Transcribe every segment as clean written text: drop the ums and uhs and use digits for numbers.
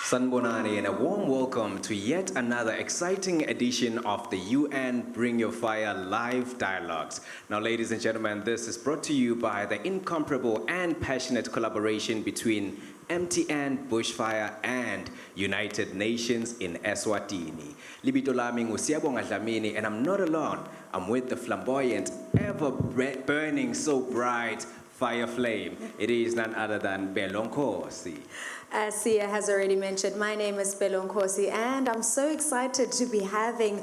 Sanbonani, and a warm welcome to yet another exciting edition of the UN Bring Your Fire live dialogues. Now, ladies and gentlemen, this is brought to you by the incomparable and passionate collaboration between MTN, Bushfire, and United Nations in Eswatini. Libito lami nguSiyabonga Dlamini, and I'm not alone. I'm with the flamboyant, ever burning so bright fire flame. It is none other than Belonkosi. As Sia has already mentioned, my name is Belonkosi, and I'm so excited to be having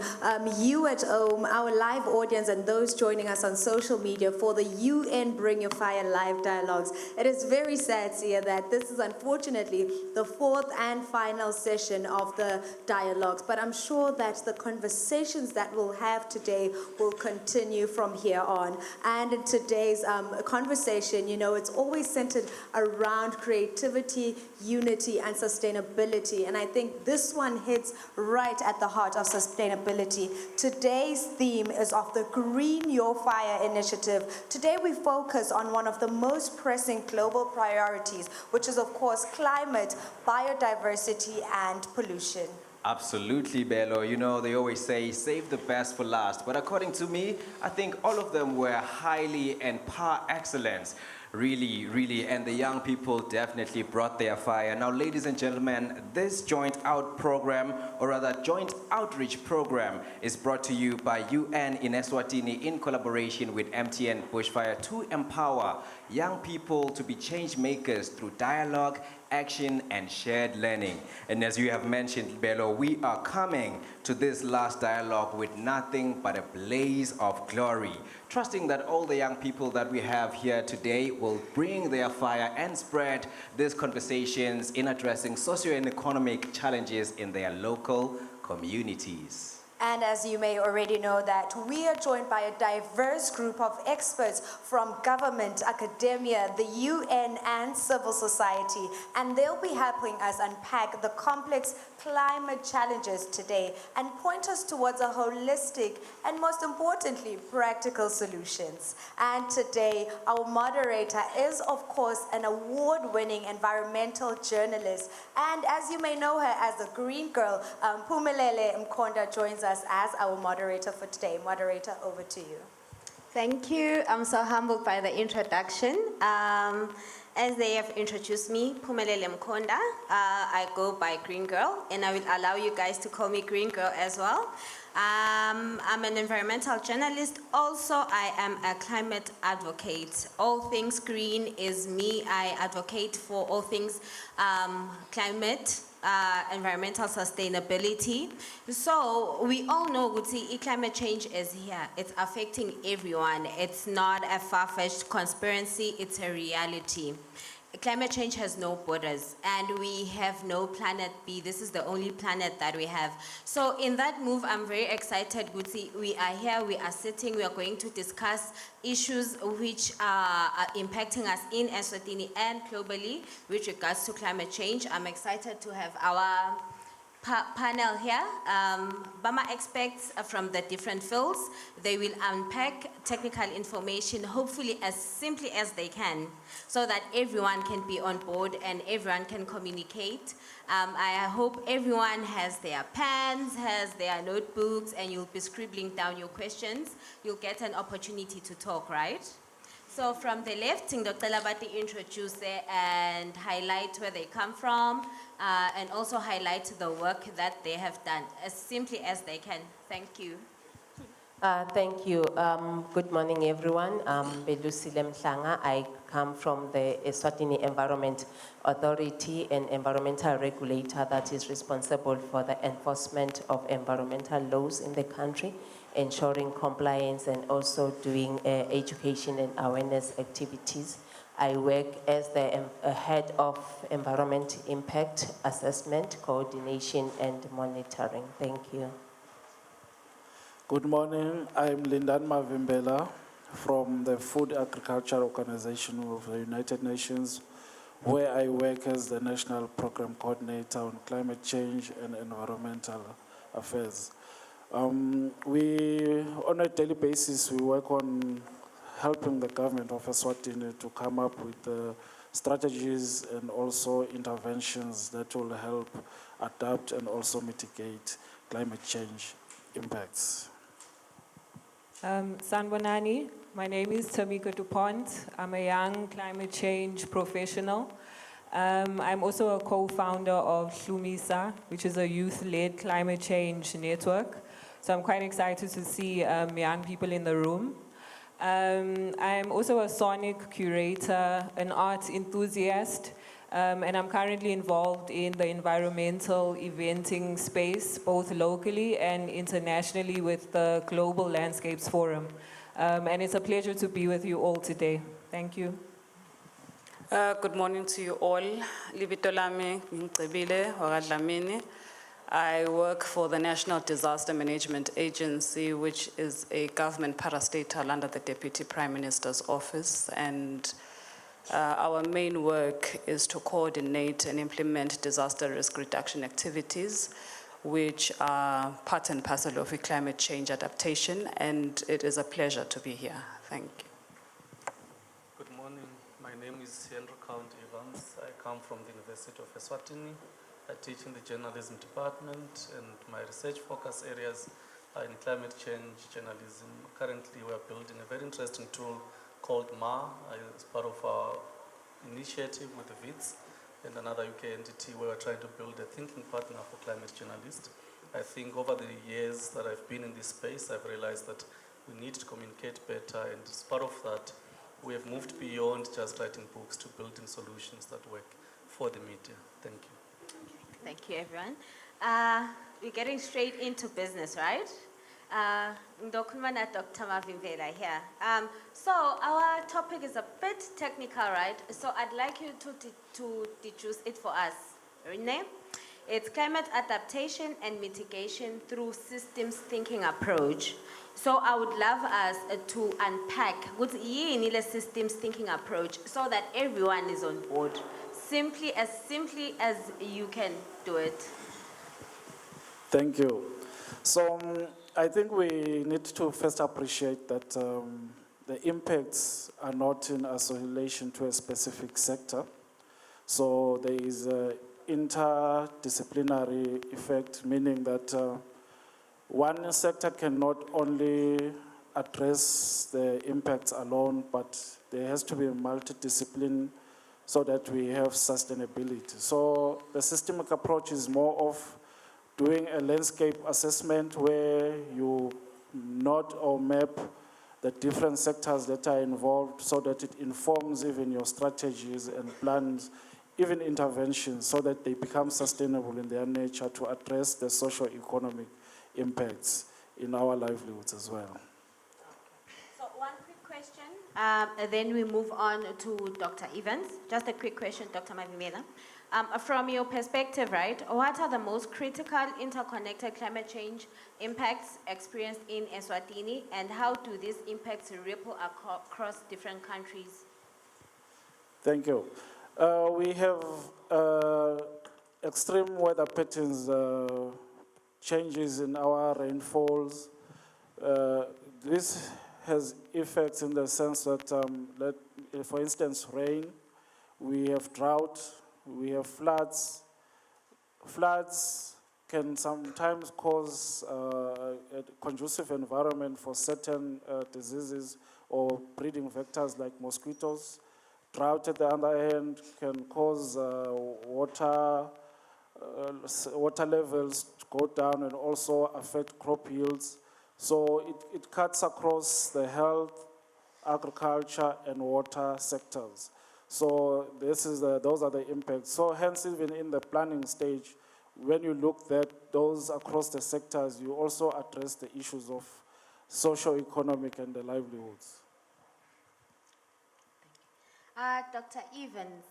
you at home, our live audience, and those joining us on social media for the UN Bring Your Fire live dialogues. It is very sad, Sia, that this is unfortunately the fourth and final session of the dialogues, but I'm sure that the conversations that we'll have today will continue from here on. And in today's conversation, you know, it's always centered around creativity, unity and sustainability, and I think this one hits right at the heart of sustainability. Today's theme is of the Green Your Fire initiative. Today we focus on one of the most pressing global priorities, which is of course climate, biodiversity and pollution. Absolutely, Bello. You know, they always say, save the best for last. But according to me, I think all of them were highly and par excellence. Really, and the young people definitely brought their fire. Now, ladies and gentlemen, this joint outreach program is brought to you by UN in Eswatini in collaboration with MTN Bushfire to empower young people to be change makers through dialogue, action, and shared learning. And as you have mentioned, Bello, we are coming to this last dialogue with nothing but a blaze of glory, trusting that all the young people that we have here today will bring their fire and spread these conversations in addressing socio and economic challenges in their local communities. And as you may already know that we are joined by a diverse group of experts from government, academia, the UN and civil society. And they'll be helping us unpack the complex climate challenges today and point us towards a holistic and most importantly, practical solutions. And today, our moderator is of course an award-winning environmental journalist. And as you may know her as the Green Girl, Phumelele Mkhonda joins us as our moderator for today. Moderator, over to you. Thank you. I'm so humbled by the introduction. As they have introduced me, Phumelele Mkhonda, I go by Green Girl, and I will allow you guys to call me Green Girl as well. I'm an environmental journalist. Also, I am a climate advocate. All things green is me. I advocate for all things climate, environmental sustainability. So we all know that climate change is here. It's affecting everyone. It's not a far-fetched conspiracy, it's a reality. Climate change has no borders, and we have no planet B. This is the only planet that we have. So in that move, I'm very excited. We are here, we are sitting, we are going to discuss issues which are impacting us in Eswatini and globally with regards to climate change. I'm excited to have our panel here. Bama experts from the different fields. They will unpack technical information, hopefully as simply as they can, so that everyone can be on board and everyone can communicate. I hope everyone has their pens, has their notebooks, and you'll be scribbling down your questions. You'll get an opportunity to talk, right? So from the left, Dr. Labati introduce there and highlight where they come from, and also highlight the work that they have done as simply as they can. Thank you. Thank you. Good morning, everyone. I'm Belusile Mhlanga. I come from the Eswatini Environment Authority, an environmental regulator that is responsible for the enforcement of environmental laws in the country, ensuring compliance and also doing education and awareness activities. I work as the head of environment impact assessment, coordination and monitoring. Thank you. Good morning. I'm Lindan Mavimbela from the Food Agriculture Organization of the United Nations, where I work as the National Program Coordinator on Climate Change and Environmental Affairs. On a daily basis, we work on helping the government of Eswatini to come up with strategies and also interventions that will help adapt and also mitigate climate change impacts. Sanbonani, my name is Tamika DuPont. I'm a young climate change professional. I'm also a co-founder of Hlumisa, which is a youth-led climate change network. So I'm quite excited to see young people in the room. I'm also a sonic curator, an art enthusiast, and I'm currently involved in the environmental eventing space, both locally and internationally with the Global Landscapes Forum. And it's a pleasure to be with you all today. Thank you. Good morning to you all. Libito lami ngicebile wakadlamini. I work for the National Disaster Management Agency, which is a government parastatal under the Deputy Prime Minister's office. And our main work is to coordinate and implement disaster risk reduction activities, which are part and parcel of a climate change adaptation. And it is a pleasure to be here. Thank you. Good morning. My name is Henry Count Evans. I come from the University of Eswatini. I teach in the journalism department, and my research focus areas are in climate change journalism. Currently, we are building a very interesting tool called MA as part of our initiative with the WITS and another UK entity where we're trying to build a thinking partner for climate journalists. I think over the years that I've been in this space, I've realized that we need to communicate better, and as part of that, we have moved beyond just writing books to building solutions that work for the media. Thank you. Thank you, everyone. We're getting straight into business, right? Ndokhuluma na Dr. Mavimbela here. So our topic is a bit technical, right? So I'd like you to deduce it for us. Renee? It's climate adaptation and mitigation through systems thinking approach. So I would love us to unpack what's the systems thinking approach so that everyone is on board. Simply as you can do it. Thank you. So I think we need to first appreciate that the impacts are not in isolation to a specific sector. So there is an interdisciplinary effect, meaning that one sector cannot only address the impacts alone, but there has to be a multidiscipline so that we have sustainability. So the systemic approach is more of doing a landscape assessment where you note or map the different sectors that are involved so that it informs even your strategies and plans, even interventions, so that they become sustainable in their nature to address the socio-economic impacts in our livelihoods as well. So one quick question, then we move on to Dr. Evans. Just a quick question, Dr. Mavimela. From your perspective, right, what are the most critical interconnected climate change impacts experienced in Eswatini, and how do these impacts ripple across different countries? Thank you. We have extreme weather patterns, changes in our rainfalls. This has effects in the sense that, for instance, rain, we have drought, we have floods. Floods can sometimes cause a conducive environment for certain diseases or breeding vectors like mosquitoes. Drought, at the other hand, can cause water levels to go down and also affect crop yields. So it cuts across the health, agriculture, and water sectors. So those are the impacts. So hence, even in the planning stage, when you look at those across the sectors, you also address the issues of socio-economic and the livelihoods. Dr. Evans,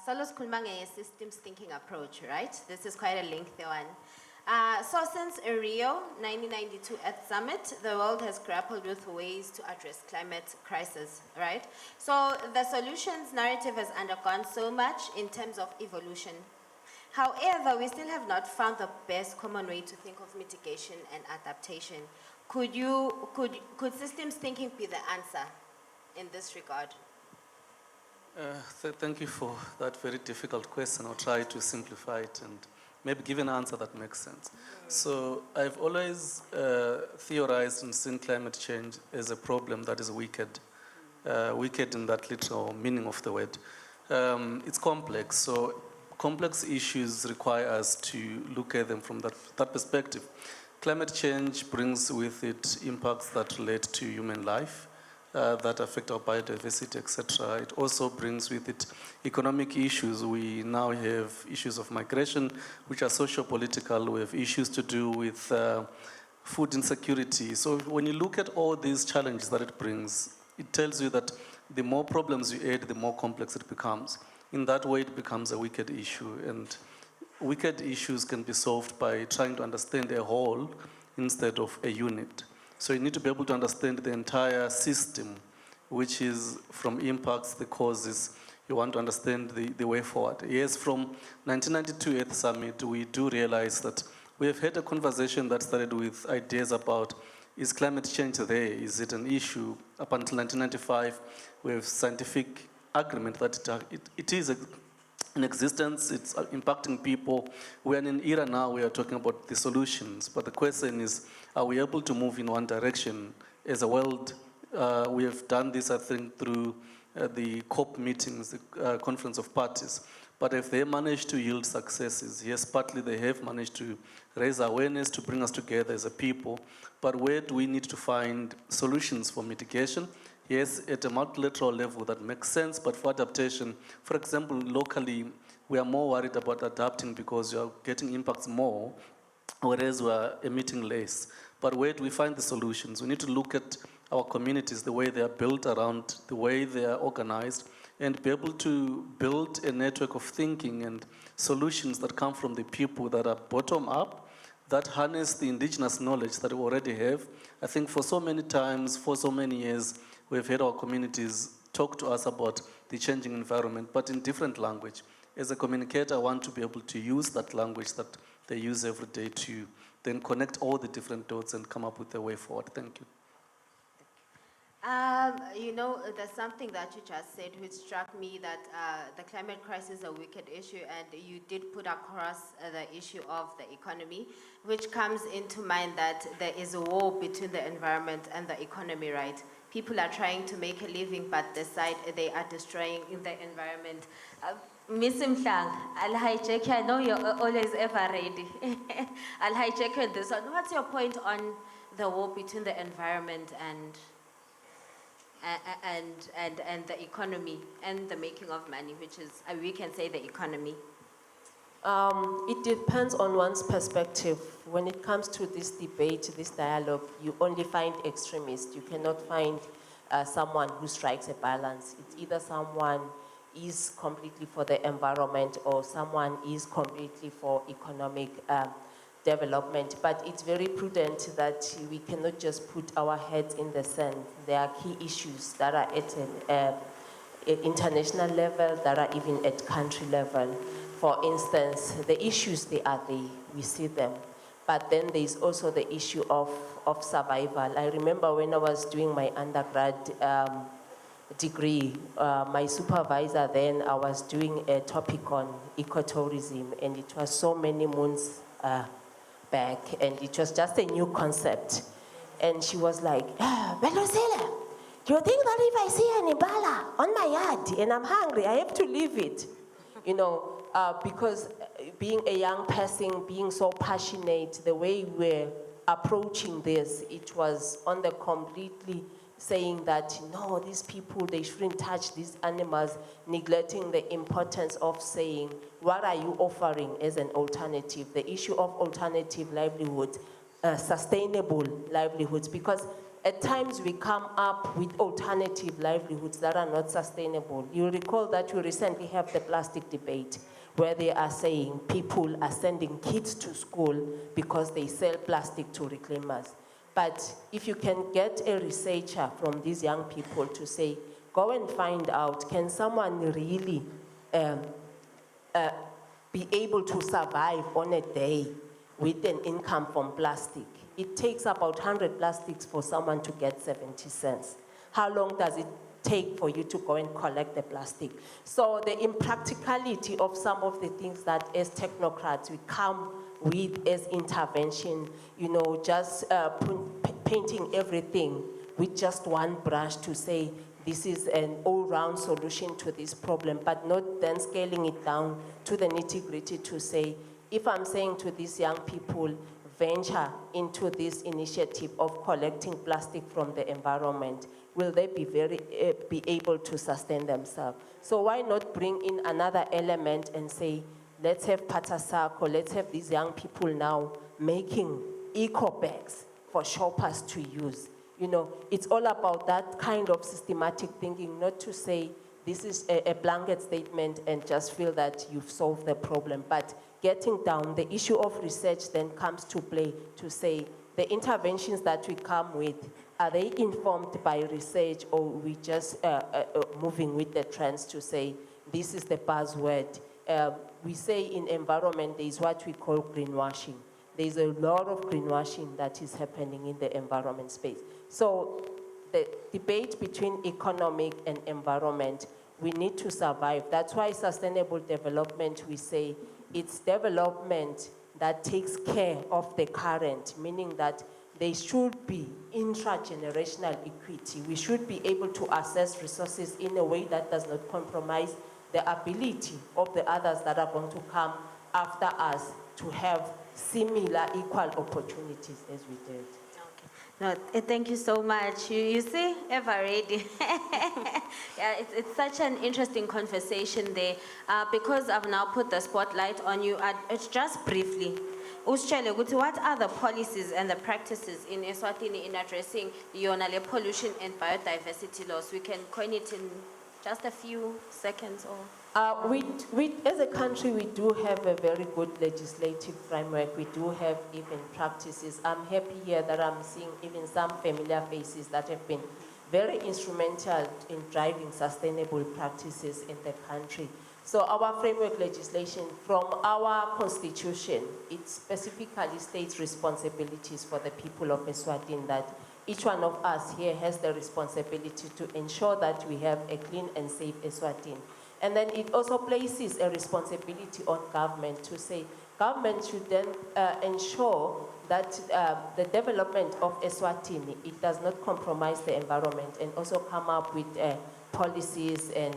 Solos Kulmange systems thinking approach, right? This is quite a lengthy one. So since Rio 1992 Earth Summit, the world has grappled with ways to address climate crisis, right? So the solutions narrative has undergone so much in terms of evolution. However, we still have not found the best common way to think of mitigation and adaptation. Could systems thinking be the answer in this regard? Thank you for that very difficult question. I'll try to simplify it and maybe give an answer that makes sense. So I've always theorized and seen climate change as a problem that is wicked, wicked in that literal meaning of the word. It's complex, so complex issues require us to look at them from that perspective. Climate change brings with it impacts that relate to human life, that affect our biodiversity, etc. It also brings with it economic issues. We now have issues of migration, which are socio-political. We have issues to do with food insecurity. So when you look at all these challenges that it brings, it tells you that the more problems you add, the more complex it becomes. In that way, it becomes a wicked issue. And wicked issues can be solved by trying to understand a whole instead of a unit. So you need to be able to understand the entire system, which is from impacts, the causes. You want to understand the way forward. Yes, from 1992 Earth Summit, we do realize that we have had a conversation that started with ideas about, is climate change there? Is it an issue? Up until 1995, we have scientific agreement that it is in existence, it's impacting people. We're in an era now where we're talking about the solutions, but the question is, are we able to move in one direction as a world? We have done this, I think, through the COP meetings, the Conference of Parties. But if they manage to yield successes, yes, partly they have managed to raise awareness, to bring us together as a people, but where do we need to find solutions for mitigation? Yes, at a multilateral level that makes sense, but for adaptation, for example, locally, we are more worried about adapting because you are getting impacts more, whereas we are emitting less. But where do we find the solutions? We need to look at our communities, the way they are built around, the way they are organized, and be able to build a network of thinking and solutions that come from the people that are bottom up, that harness the indigenous knowledge that we already have. I think for so many times, for so many years, we've had our communities talk to us about the changing environment, but in different language. As a communicator, I want to be able to use that language that they use every day to then connect all the different dots and come up with a way forward. Thank you. You know, there's something that you just said which struck me, that the climate crisis is a wicked issue, and you did put across the issue of the economy, which comes into mind that there is a war between the environment and the economy, right? People are trying to make a living, but the side they are destroying in the environment. Miss Mhlang, I'll hijack you. I know you're always ever ready. I'll hijack you on this one. What's your point on the war between the environment and the economy and the making of money, which is, we can say, the economy? It depends on one's perspective. When it comes to this debate, this dialogue, you only find extremists. You cannot find someone who strikes a balance. It's either someone is completely for the environment or someone is completely for economic development. But it's very prudent that we cannot just put our heads in the sand. There are key issues that are at an international level, that are even at country level. For instance, the issues, they are there, we see them. But then there's also the issue of survival. I remember when I was doing my undergrad degree, my supervisor then, I was doing a topic on ecotourism, and it was so many moons back, and it was just a new concept. And she was like, Belusile, do you think that if I see an Impala on my yard and I'm hungry, I have to leave it? You know, because being a young person, being so passionate, the way we're approaching this, it was on the completely saying that, no, these people, they shouldn't touch these animals, neglecting the importance of saying, what are you offering as an alternative? The issue of alternative livelihoods, sustainable livelihoods, because at times we come up with alternative livelihoods that are not sustainable. You recall that we recently have the plastic debate, where they are saying people are sending kids to school because they sell plastic to reclaimers. But if you can get a researcher from these young people to say, go and find out, can someone really be able to survive on a day with an income from plastic? It takes about 100 plastics for someone to get 70 cents. How long does it take for you to go and collect the plastic. So the impracticality of some of the things that as technocrats we come with as intervention, just painting everything with just one brush to say this is an all-round solution to this problem, but not then scaling it down to the nitty-gritty to say, if I'm saying to these young people, venture into this initiative of collecting plastic from the environment, will they be able to sustain themselves? So why not bring in another element and say, let's have Patasako, let's have these young people now making eco bags for shoppers to use. It's all about that kind of systematic thinking, not to say this is a blanket statement and just feel that you've solved the problem, but getting down, the issue of research then comes to play to say the interventions that we come with, are they informed by research, or we just moving with the trends to say this is the buzzword? We say in environment there is what we call greenwashing. There is a lot of greenwashing that is happening in the environment space. So the debate between economic and environment, we need to survive. That's why sustainable development, we say, it's development that takes care of the current, meaning that there should be intragenerational equity. We should be able to assess resources in a way that does not compromise the ability of the others that are going to come after us to have similar equal opportunities as we did. No, thank you so much. You see, ever ready. Yeah, it's such an interesting conversation there. Because I've now put the spotlight on you, it's just briefly. Usitshele ukuthi what are the policies and the practices in Eswatini in addressing the pollution and biodiversity loss? We can coin it in just a few seconds or... As a country, we do have a very good legislative framework. We do have even practices. I'm happy here that I'm seeing even some familiar faces that have been very instrumental in driving sustainable practices in the country. So our framework legislation from our constitution, it specifically states responsibilities for the people of Eswatini, that each one of us here has the responsibility to ensure that we have a clean and safe Eswatini. And then it also places a responsibility on government to say, government should then ensure that the development of Eswatini, it does not compromise the environment, and also come up with policies and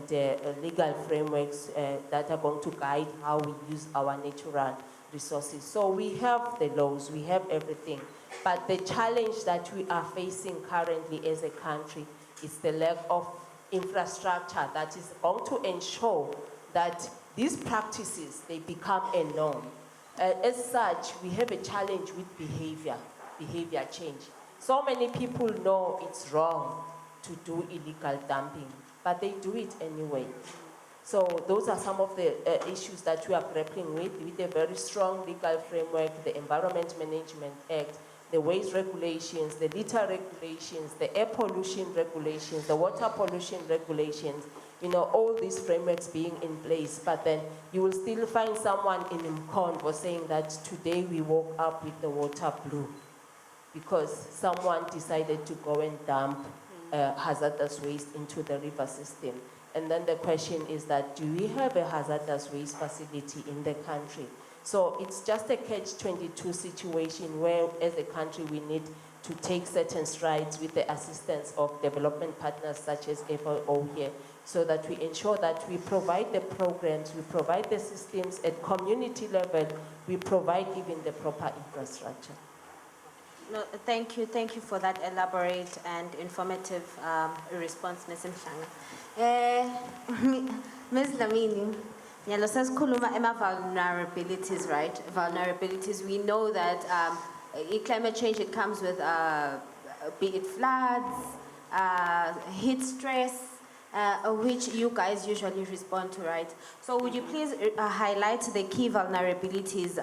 legal frameworks that are going to guide how we use our natural resources. So we have the laws, we have everything, but the challenge that we are facing currently as a country is the lack of infrastructure that is going to ensure that these practices, they become a norm. As such, we have a challenge with behavior change. So many people know it's wrong to do illegal dumping, but they do it anyway. So those are some of the issues that we are grappling with a very strong legal framework, the Environment Management Act, the waste regulations, the litter regulations, the air pollution regulations, the water pollution regulations, all these frameworks being in place, but then you will still find someone in Mkonvo saying that today we woke up with the water blue because someone decided to go and dump hazardous waste into the river system. And then the question is that, do we have a hazardous waste facility in the country? So it's just a catch-22 situation where, as a country, we need to take certain strides with the assistance of development partners such as FAO here, so that we ensure that we provide the programs, we provide the systems at community level, we provide even the proper infrastructure. No, thank you for that elaborate and informative response, Ms. Mhlanga. Ms. Lamini, sasikhuluma vulnerabilities, right? Vulnerabilities. We know that climate change, it comes with be it floods, heat stress, which you guys usually respond to, right? So would you please highlight the key vulnerabilities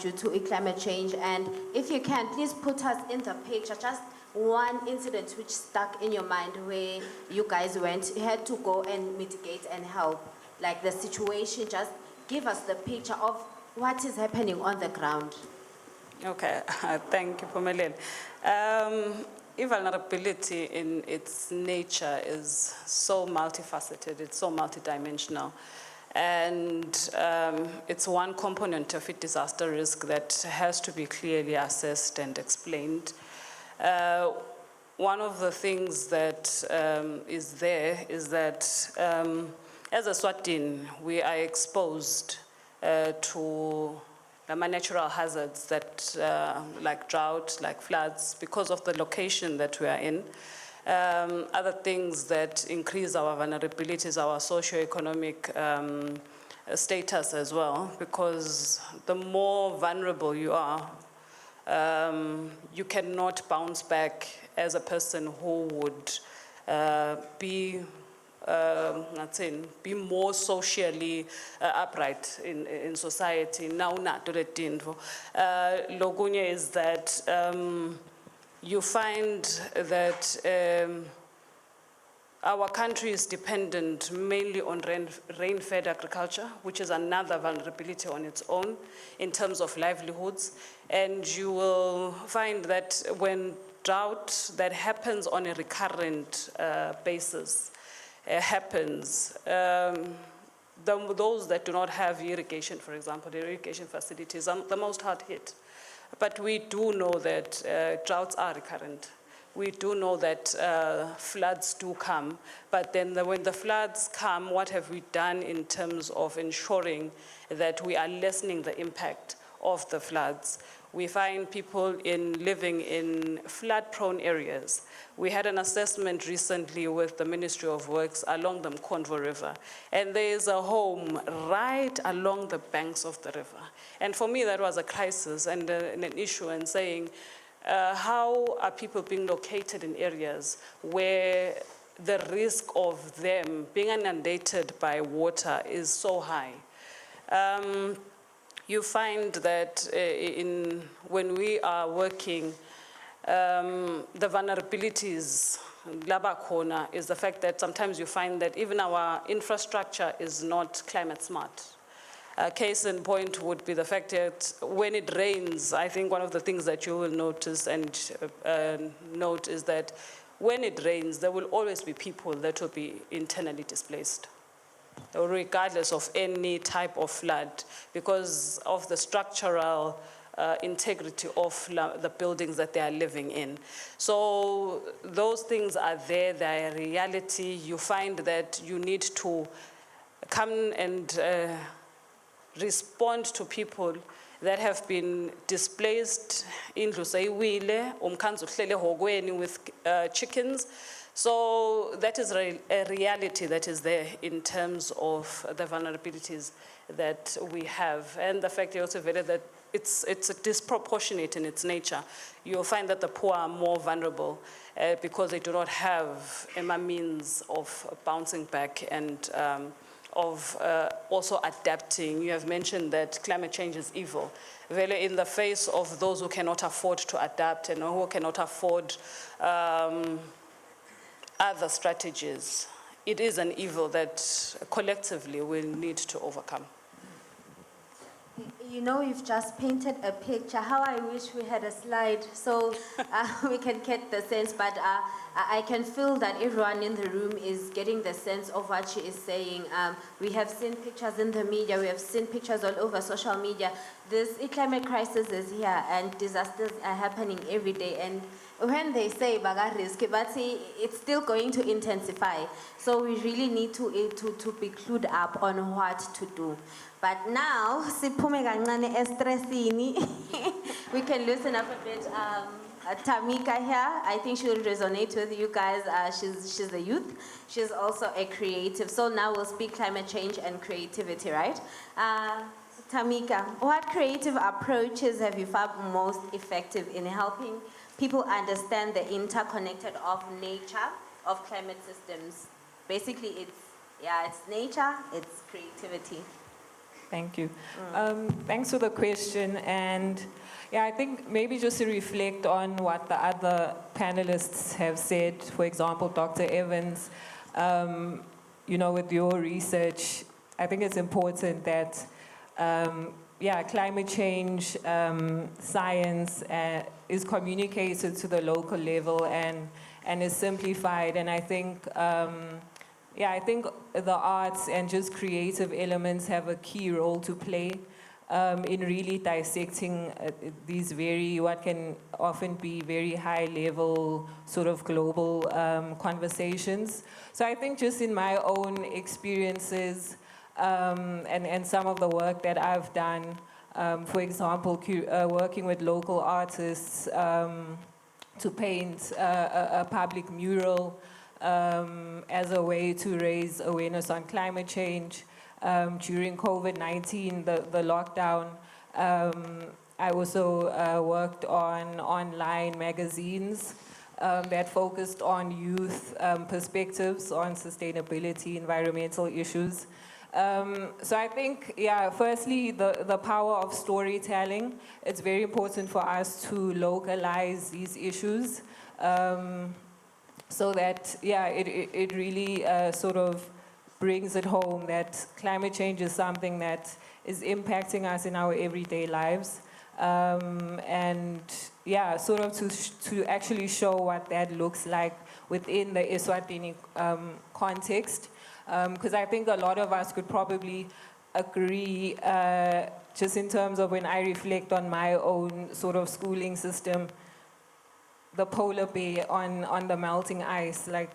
due to climate change, and if you can, please put us in the picture, just one incident which stuck in your mind where you guys had to go and mitigate and help, like the situation. Just give us the picture of what is happening on the ground. Okay, thank you, Pumelel. vulnerability in its nature is so multifaceted, it's so multidimensional. And it's one component of a disaster risk that has to be clearly assessed and explained. One of the things that is there is that as a Eswatini, we are exposed to natural hazards that, like drought, like floods, because of the location that we are in. Other things that increase our vulnerabilities, our socioeconomic status as well, because the more vulnerable you are, you cannot bounce back as a person who would be more socially upright in society. Now, Logunye is that you find that our country is dependent mainly on rain-fed agriculture, which is another vulnerability on its own in terms of livelihoods. And you will find that when drought that happens on a recurrent basis happens, those that do not have irrigation, for example, the irrigation facilities are the most hard hit. But we do know that droughts are recurrent. We do know that floods do come, but then when the floods come, what have we done in terms of ensuring that we are lessening the impact of the floods? We find people living in flood-prone areas. We had an assessment recently with the Ministry of Works along the Mkhondvo River, and there is a home right along the banks of the river. And for me, that was a crisis and an issue, and saying, how are people being located in areas where the risk of them being inundated by water is so high? You find that when we are working, the vulnerabilities, labakona, is the fact that sometimes you find that even our infrastructure is not climate smart. Case in point would be the fact that when it rains, I think one of the things that you will notice and note is that when it rains, there will always be people that will be internally displaced, regardless of any type of flood, because of the structural integrity of the buildings that they are living in. So those things are there, they are reality. You find that you need to come and respond to people that have been displaced in Lusaiwile, with chickens. So that is a reality that is there in terms of the vulnerabilities that we have. And the fact also that it's disproportionate in its nature. You'll find that the poor are more vulnerable because they do not have a means of bouncing back and of also adapting. You have mentioned that climate change is evil. Really, in the face of those who cannot afford to adapt and who cannot afford other strategies, it is an evil that collectively we need to overcome. You know, you've just painted a picture. How I wish we had a slide so we can get the sense, but I can feel that everyone in the room is getting the sense of what she is saying. We have seen pictures in the media, we have seen pictures all over social media. This climate crisis is here and disasters are happening every day. And when they say baga risk, but it's still going to intensify. So we really need to be clued up on what to do. But now, siphume kancane estressini, we can loosen up a bit. Tamika here, I think she will resonate with you guys. She's a youth. She's also a creative. So now we'll speak climate change and creativity, right? Tamika, what creative approaches have you found most effective in helping people understand the interconnected of nature, of climate systems? Basically, it's nature, it's creativity. Thank you. Thanks for the question. And yeah, I think maybe just to reflect on what the other panelists have said, for example, Dr. Evans, with your research, I think it's important that climate change science is communicated to the local level and is simplified. And I think, I think the arts and just creative elements have a key role to play in really dissecting these what can often be very high level, sort of global conversations. So I think just in my own experiences and some of the work that I've done, for example, working with local artists to paint a public mural as a way to raise awareness on climate change. During COVID-19, the lockdown, I also worked on online magazines that focused on youth perspectives on sustainability, environmental issues. So I think, firstly, the power of storytelling. It's very important for us to localize these issues so that, it really sort of brings it home that climate change is something that is impacting us in our everyday lives. And sort of to actually show what that looks like within the Eswatini context. Because I think a lot of us could probably agree, just in terms of when I reflect on my own sort of schooling system, the polar bear on the melting ice, like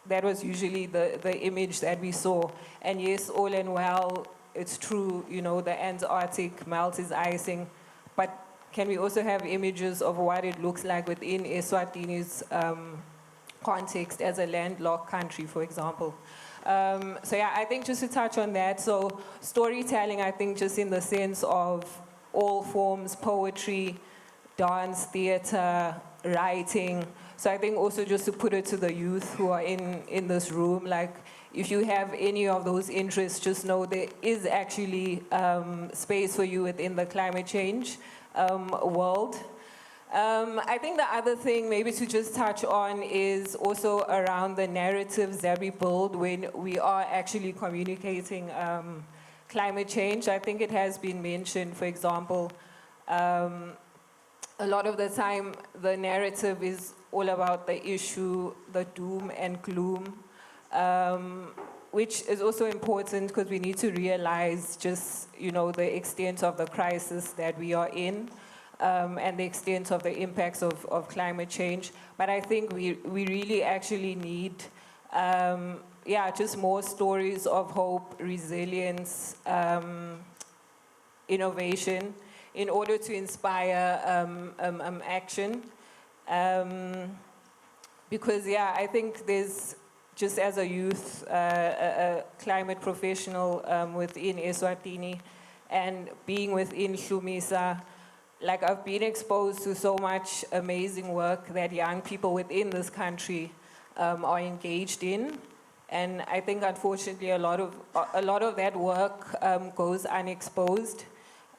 that was usually the image that we saw. And yes, all and well, it's true, the Antarctic melt is icing, but can we also have images of what it looks like within Eswatini's context as a landlocked country, for example? I think just to touch on that, so storytelling, I think just in the sense of all forms, poetry, dance, theater, writing. So I think also just to put it to the youth who are in this room, like if you have any of those interests, just know there is actually space for you within the climate change world. I think the other thing maybe to just touch on is also around the narratives that we build when we are actually communicating climate change. I think it has been mentioned, for example, a lot of the time the narrative is all about the issue, the doom and gloom, which is also important because we need to realize just, the extent of the crisis that we are in. And the extent of the impacts of climate change. But I think we really actually need, just more stories of hope, resilience, innovation, in order to inspire action. Because, I think there's, just as a youth, a climate professional within Eswatini, and being within Hlumisa, like I've been exposed to so much amazing work that young people within this country are engaged in, and I think unfortunately a lot of that work goes unexposed,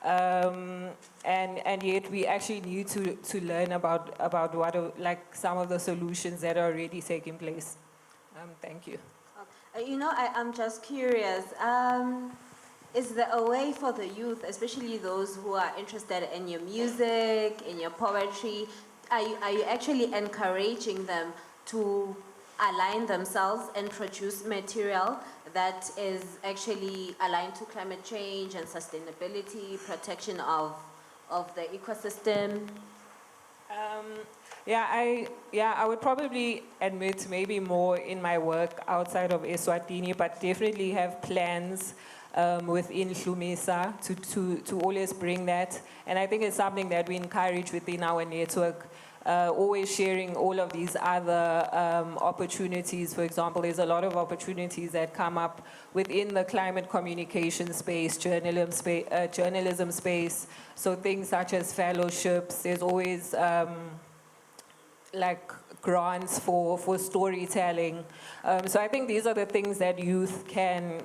and yet we actually need to learn about what are, like some of the solutions that are already taking place. Thank you. I'm just curious. Is there a way for the youth, especially those who are interested in your music, in your poetry, are you actually encouraging them to align themselves and produce material that is actually aligned to climate change and sustainability, protection of the ecosystem? I would probably admit maybe more in my work outside of Eswatini, but definitely have plans within Hlumisa to always bring that. And I think it's something that we encourage within our network, always sharing all of these other opportunities. For example, there's a lot of opportunities that come up within the climate communication space, journalism space. So things such as fellowships, there's always like grants for storytelling. So I think these are the things that youth can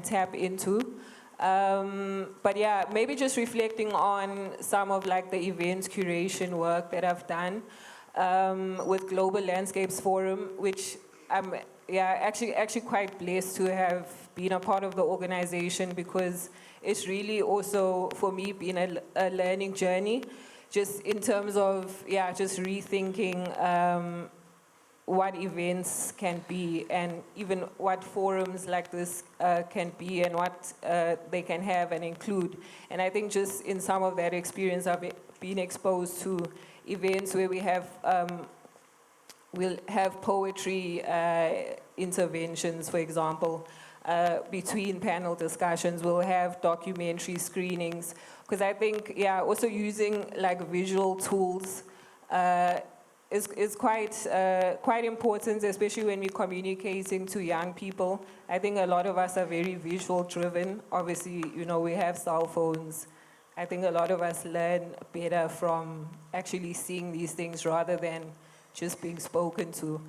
tap into. But maybe just reflecting on some of like the events curation work that I've done with Global Landscapes Forum, which I'm actually quite blessed to have been a part of the organization, because it's really also, for me, been a learning journey, just in terms of, just rethinking what events can be, and even what forums like this can be, and what they can have and include. And I think just in some of that experience, I've been exposed to events where we'll have poetry interventions, for example, between panel discussions. We'll have documentary screenings, because I think, also using like visual tools is quite important, especially when we're communicating to young people. I think a lot of us are very visual driven. Obviously, we have cell phones. I think a lot of us learn better from actually seeing these things rather than just being spoken to.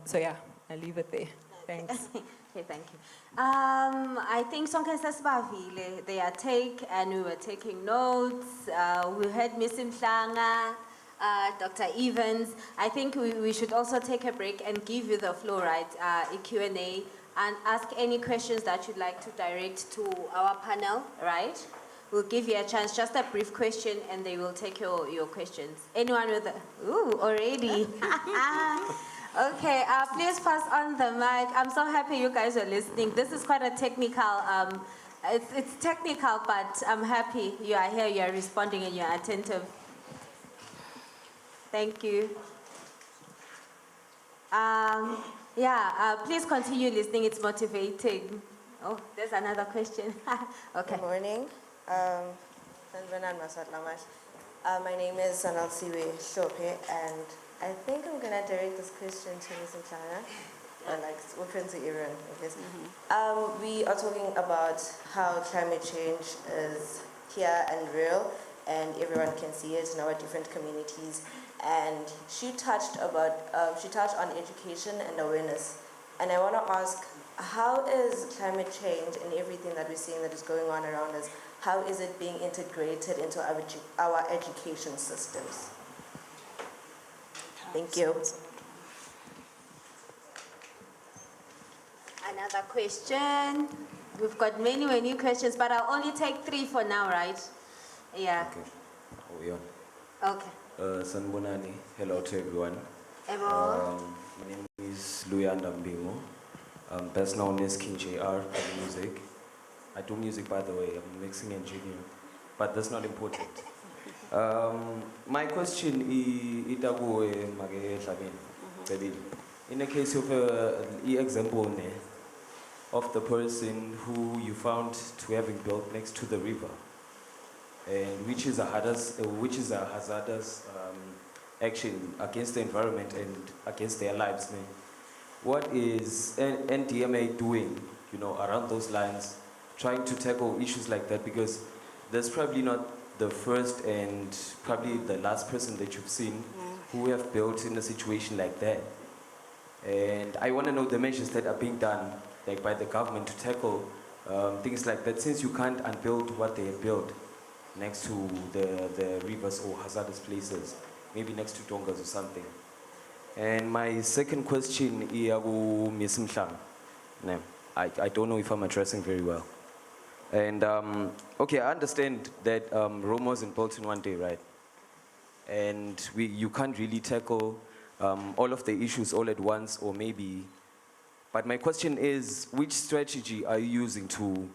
So I'll leave it there. Thanks. Okay, thank you. I think sonke sesibavile, their take, and we were taking notes. We heard Ms. Mhlanga, Dr. Evans. I think we should also take a break and give you the floor, right, a Q&A, and ask any questions that you'd like to direct to our panel, right? We'll give you a chance, just a brief question, and they will take your questions. Anyone with already? Okay, please pass on the mic. I'm so happy you guys are listening. This is quite a technical, it's technical, but I'm happy you are here, you are responding, and you are attentive. Thank you. Please continue listening, it's motivating. Oh, there's another question. Okay. Good morning. My name is Sanal Siwe Shope, and I think I'm going to direct this question to Ms. Mhlanga, or like open to everyone, I guess. We are talking about how climate change is here and real, and everyone can see it in our different communities. And she touched on education and awareness. And I want to ask, how is climate change and everything that we're seeing that is going on around us, how is it being integrated into our education systems? Thank you. Another question. We've got many questions, but I'll only take 3 for now, right? Yeah. Okay. Are we on? Okay. Sanbonani, hello to everyone. My name is Luyanda Mbingo. I'm best known as King JR for music. I do music, by the way. I'm a mixing engineer, but that's not important. My question is, in the case of the example of the person who you found to having built next to the river, and which is a hazardous action against the environment and against their lives. What is NDMA doing, around those lines, trying to tackle issues like that? Because there's probably not the first and probably the last person that you've seen who have built in a situation like that. And I want to know the measures that are being done, like by the government, to tackle things like that, since you can't unbuild what they have built next to the rivers or hazardous places, maybe next to dongas or something. And my second question is to Ms. Mhlanga. I don't know if I'm addressing very well. And okay, I understand that Rome wasn't built in one day, right? And you can't really tackle all of the issues all at once, or maybe. But my question is, which strategy are you using to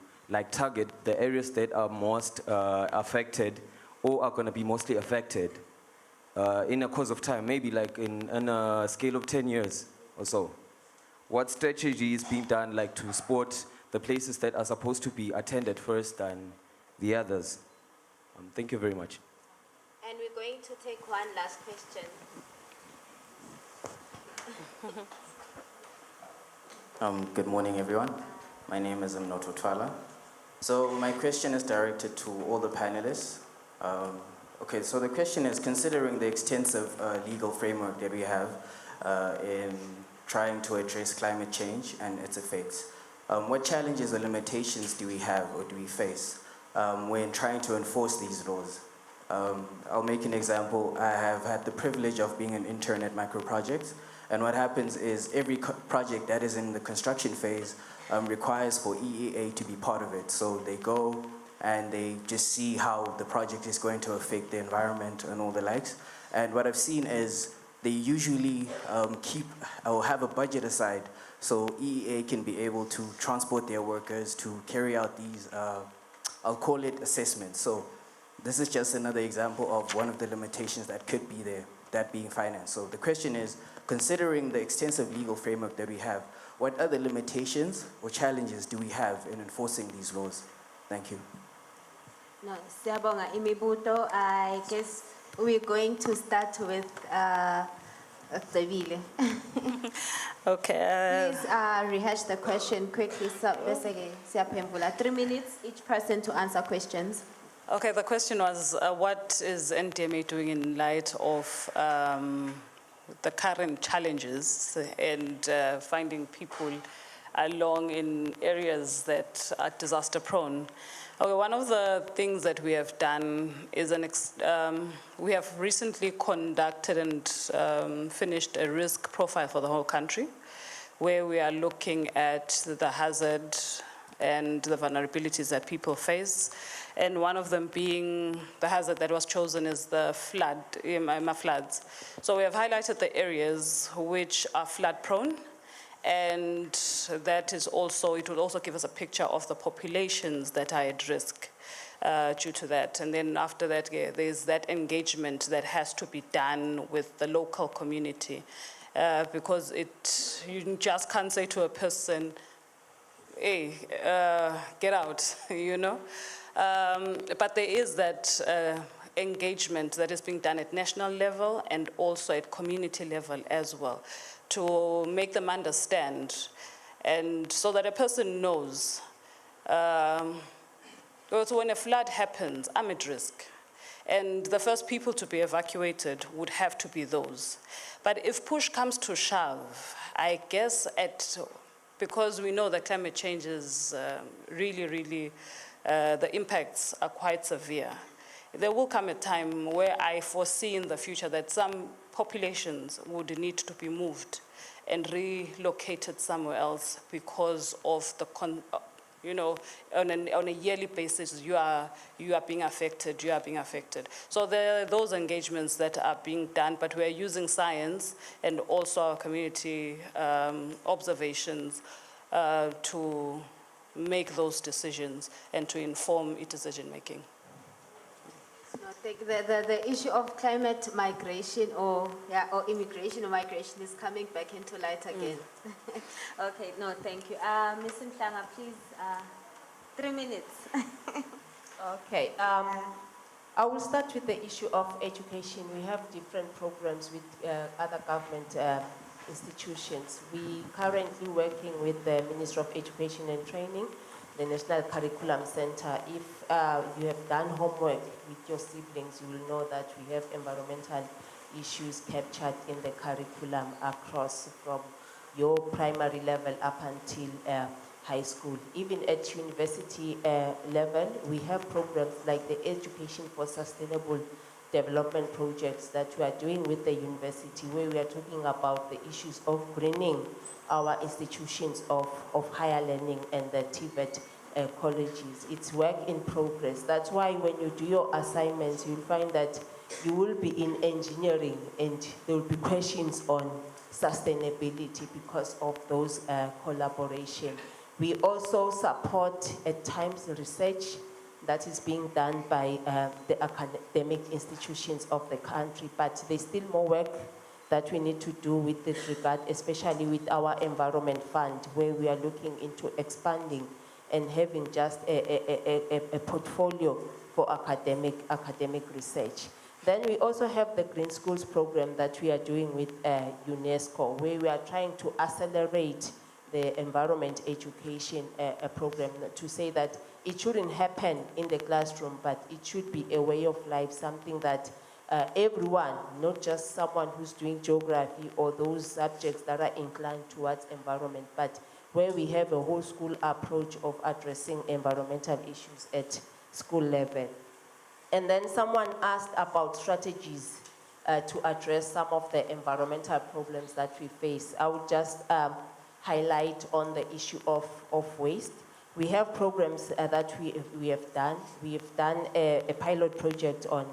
target the areas that are most affected or are going to be mostly affected in a course of time, maybe in a scale of 10 years or so? What strategy is being done to support the places that are supposed to be attended first than the others? Thank you very much. And we're going to take one last question. Good morning, everyone. My name is Mnoto Twala. So my question is directed to all the panelists. Okay, so the question is, considering the extensive legal framework that we have in trying to address climate change and its effects, what challenges or limitations do we have or do we face when trying to enforce these laws? I'll make an example. I have had the privilege of being an intern at Microprojects, and what happens is every project that is in the construction phase requires for EEA to be part of it. So they go and they just see how the project is going to affect the environment and all the likes. And what I've seen is they usually keep or have a budget aside so EEA can be able to transport their workers to carry out these, I'll call it assessments. So this is just another example of one of the limitations that could be there, that being finance. So the question is, considering the extensive legal framework that we have, what other limitations or challenges do we have in enforcing these laws? Thank you. No, siyabonga imibuto. I guess we're going to start with Zabile. Okay. Please rehash the question quickly. So, basically, 3 minutes each person to answer questions. Okay, the question was, what is NDMA doing in light of the current challenges and finding people along in areas that are disaster prone? Okay, one of the things that we have done is we have recently conducted and finished a risk profile for the whole country, where we are looking at the hazard and the vulnerabilities that people face. And one of them being the hazard that was chosen is the floods. So we have highlighted the areas which are flood prone, and that is also, it will also give us a picture of the populations that are at risk due to that. And then after that, there's that engagement that has to be done with the local community, because you just can't say to a person, hey, get out, you know? But there is that engagement that is being done at national level and also at community level as well, to make them understand, and so that a person knows. So when a flood happens, I'm at risk. And the first people to be evacuated would have to be those. But if push comes to shove, I guess because we know that climate change is really, the impacts are quite severe. There will come a time where I foresee in the future that some populations would need to be moved and relocated somewhere else because of the, on a yearly basis, you are being affected, So there are those engagements that are being done, but we are using science and also our community observations to make those decisions and to inform decision making. The issue of climate migration or immigration or migration is coming back into light again. Okay, no, thank you. Ms. Mhlanga, please, 3 minutes. Okay, I will start with the issue of education. We have different programs with other government institutions. We currently working with the Ministry of Education and Training, the National Curriculum Center. If you have done homework with your siblings, you will know that we have environmental issues captured in the curriculum across from your primary level up until high school. Even at university level, we have programs like the Education for Sustainable Development projects that we are doing with the university, where we are talking about the issues of greening our institutions of higher learning and the TVET colleges. It's work in progress. That's why when you do your assignments, you'll find that you will be in engineering and there will be questions on sustainability because of those collaboration. We also support at times research that is being done by the academic institutions of the country, but there's still more work that we need to do with this regard, especially with our environment fund, where we are looking into expanding and having just a portfolio for academic research. Then we also have the Green Schools program that we are doing with UNESCO, where we are trying to accelerate the environment education program to say that it shouldn't happen in the classroom, but it should be a way of life, something that everyone, not just someone who's doing geography or those subjects that are inclined towards environment, but where we have a whole school approach of addressing environmental issues at school level. And then someone asked about strategies to address some of the environmental problems that we face. I would just highlight on the issue of waste. We have programs that we have done. We have done a pilot project on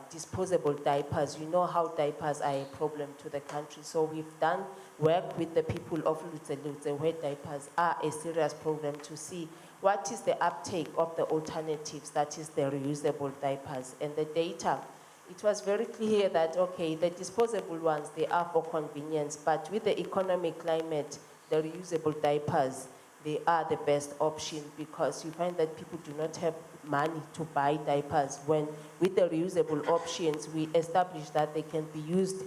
disposable diapers. You know how diapers are a problem to the country. So we've done work with the people of Lutse where diapers are a serious problem to see what is the uptake of the alternatives, that is the reusable diapers. And the data, it was very clear that, okay, the disposable ones, they are for convenience, but with the economic climate, the reusable diapers, they are the best option because you find that people do not have money to buy diapers when with the reusable options, we established that they can be used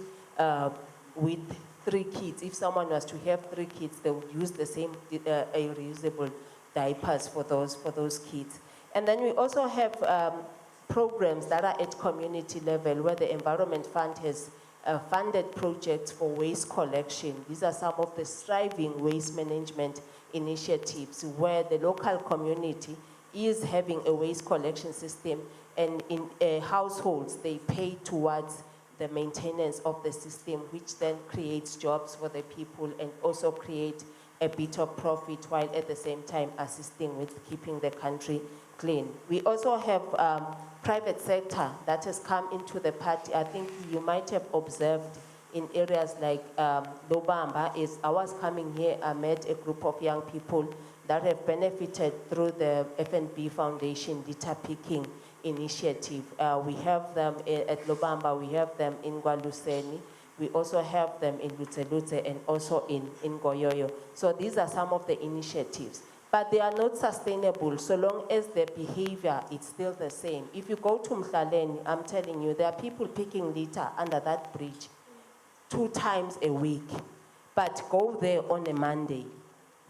with 3 kids. If someone was to have 3 kids, they would use the same reusable diapers for those kids. And then we also have programs that are at community level where the Environment Fund has funded projects for waste collection. These are some of the striving waste management initiatives where the local community is having a waste collection system, and in households they pay towards the maintenance of the system, which then creates jobs for the people and also create a bit of profit while at the same time assisting with keeping the country clean. We also have private sector that has come into the party. I think you might have observed in areas like Lobamba, is I was coming here, I met a group of young people that have benefited through the FNB Foundation litter picking initiative. We have them at Lobamba, we have them in Gwaluseni, we also have them in Lutse and also in Goyoyo. So these are some of the initiatives. But they are not sustainable so long as the behavior is still the same. If you go to Mhlaleni, I'm telling you, there are people picking litter under that bridge 2 times a week. But go there on a Monday,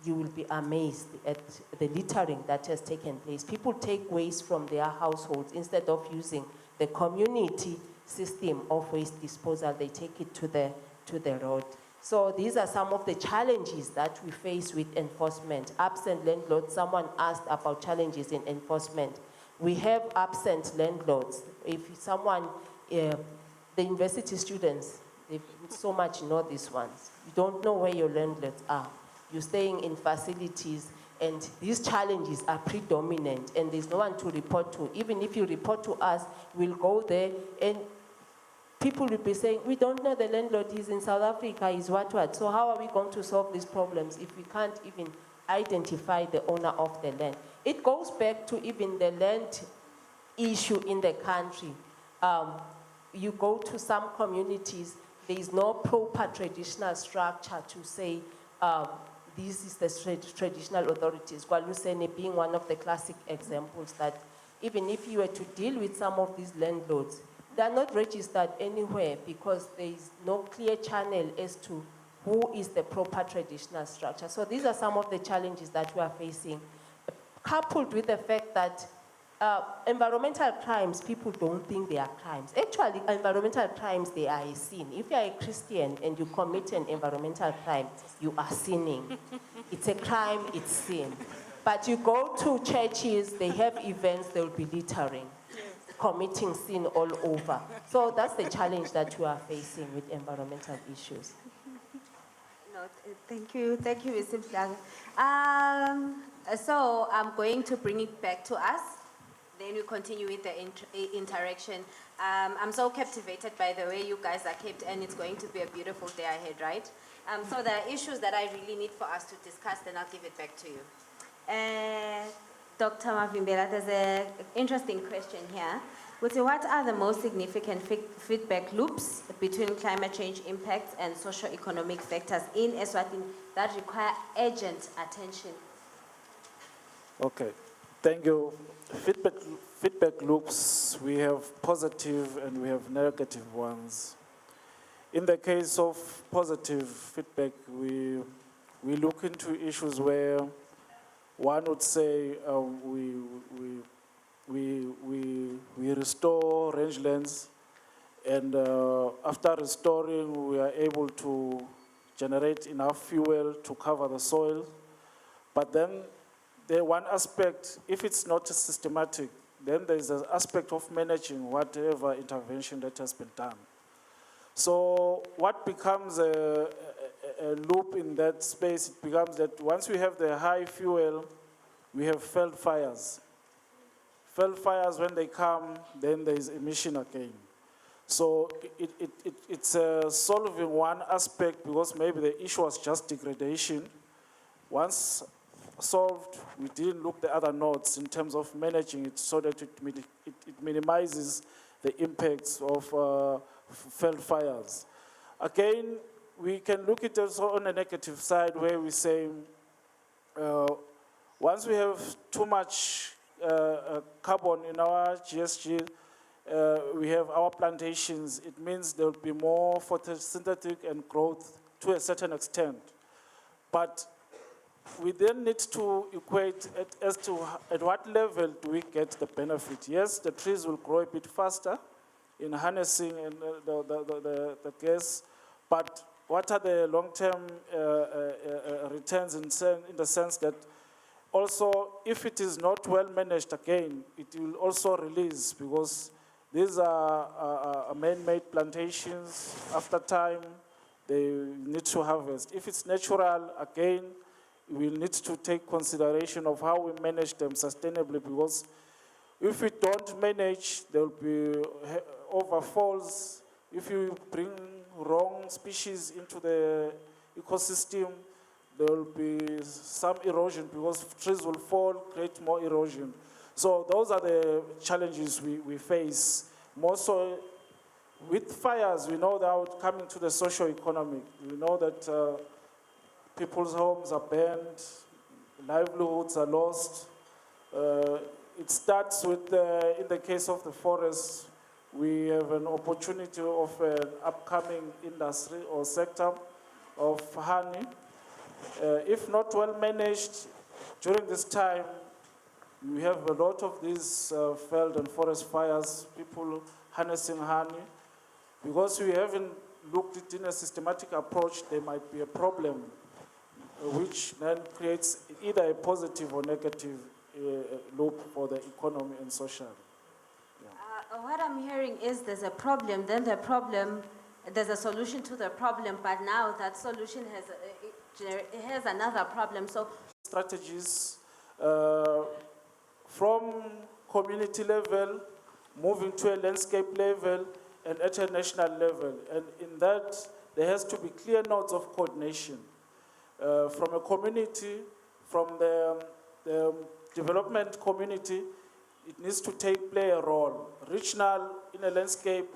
you will be amazed at the littering that has taken place. People take waste from their households instead of using the community system of waste disposal, they take it to the road. So these are some of the challenges that we face with enforcement. Absent landlords, someone asked about challenges in enforcement. We have absent landlords. If someone, the university students, they so much know these ones. You don't know where your landlords are. You're staying in facilities, and these challenges are predominant, and there's no one to report to. Even if you report to us, we'll go there, and people will be saying, we don't know the landlord, he's in South Africa, he's what. So how are we going to solve these problems if we can't even identify the owner of the land? It goes back to even the land issue in the country. You go to some communities, there is no proper traditional structure to say, this is the traditional authorities. Gwaluseni being one of the classic examples that even if you were to deal with some of these landlords, they are not registered anywhere because there is no clear channel as to who is the proper traditional structure. So these are some of the challenges that we are facing, coupled with the fact that environmental crimes, people don't think they are crimes. Actually, environmental crimes, they are a sin. If you are a Christian and you commit an environmental crime, you are sinning. It's a crime, it's sin. But you go to churches, they have events, they'll be littering, committing sin all over. So that's the challenge that we are facing with environmental issues. No, thank you, Mr. Mhlanga. So I'm going to bring it back to us. Then we continue with the interaction. I'm so captivated by the way you guys are kept, and it's going to be a beautiful day ahead, right? So there are issues that I really need for us to discuss, then I'll give it back to you. Dr. Mavimbela, there's an interesting question here. What are the most significant feedback loops between climate change impacts and socio-economic factors in Eswatini that require urgent attention? Okay, thank you. Feedback loops, we have positive and we have negative ones. In the case of positive feedback, we look into issues where one would say we restore rangelands, and after restoring, we are able to generate enough fuel to cover the soil. But then the one aspect, if it's not systematic, then there's an aspect of managing whatever intervention that has been done. So what becomes a loop in that space, it becomes that once we have the high fuel, we have failed fires. Failed fires, when they come, then there is emission again. So it's solving one aspect because maybe the issue was just degradation. Once solved, we didn't look the other nodes in terms of managing it so that it minimizes the impacts of failed fires. Again, we can look at it also on a negative side where we say, once we have too much carbon in our GSG, we have our plantations, it means there will be more photosynthetic and growth to a certain extent. But we then need to equate it as to at what level do we get the benefit. Yes, the trees will grow a bit faster in harnessing and the gas, but what are the long-term returns in the sense that also if it is not well managed again, it will also release because these are man-made plantations. After time, they need to harvest. If it's natural, again, we need to take consideration of how we manage them sustainably because if we don't manage, there will be overfalls. If you bring wrong species into the ecosystem, there will be some erosion because trees will fall, create more erosion. So those are the challenges we face. More so with fires, we know that coming to the socio-economic, we know that people's homes are burned, livelihoods are lost. It starts with, in the case of the forest, we have an opportunity of an upcoming industry or sector of honey. If not well managed, during this time, we have a lot of these field and forest fires, people harnessing honey. Because we haven't looked at it in a systematic approach, there might be a problem, which then creates either a positive or negative loop for the economy and social. What I'm hearing is there's a problem, then the problem, there's a solution to the problem, but now that solution has another problem. So strategies from community level, moving to a landscape level, and at a national level. And in that, there has to be clear nodes of coordination. From a community, from the development community, it needs to play a role. Regional, in a landscape,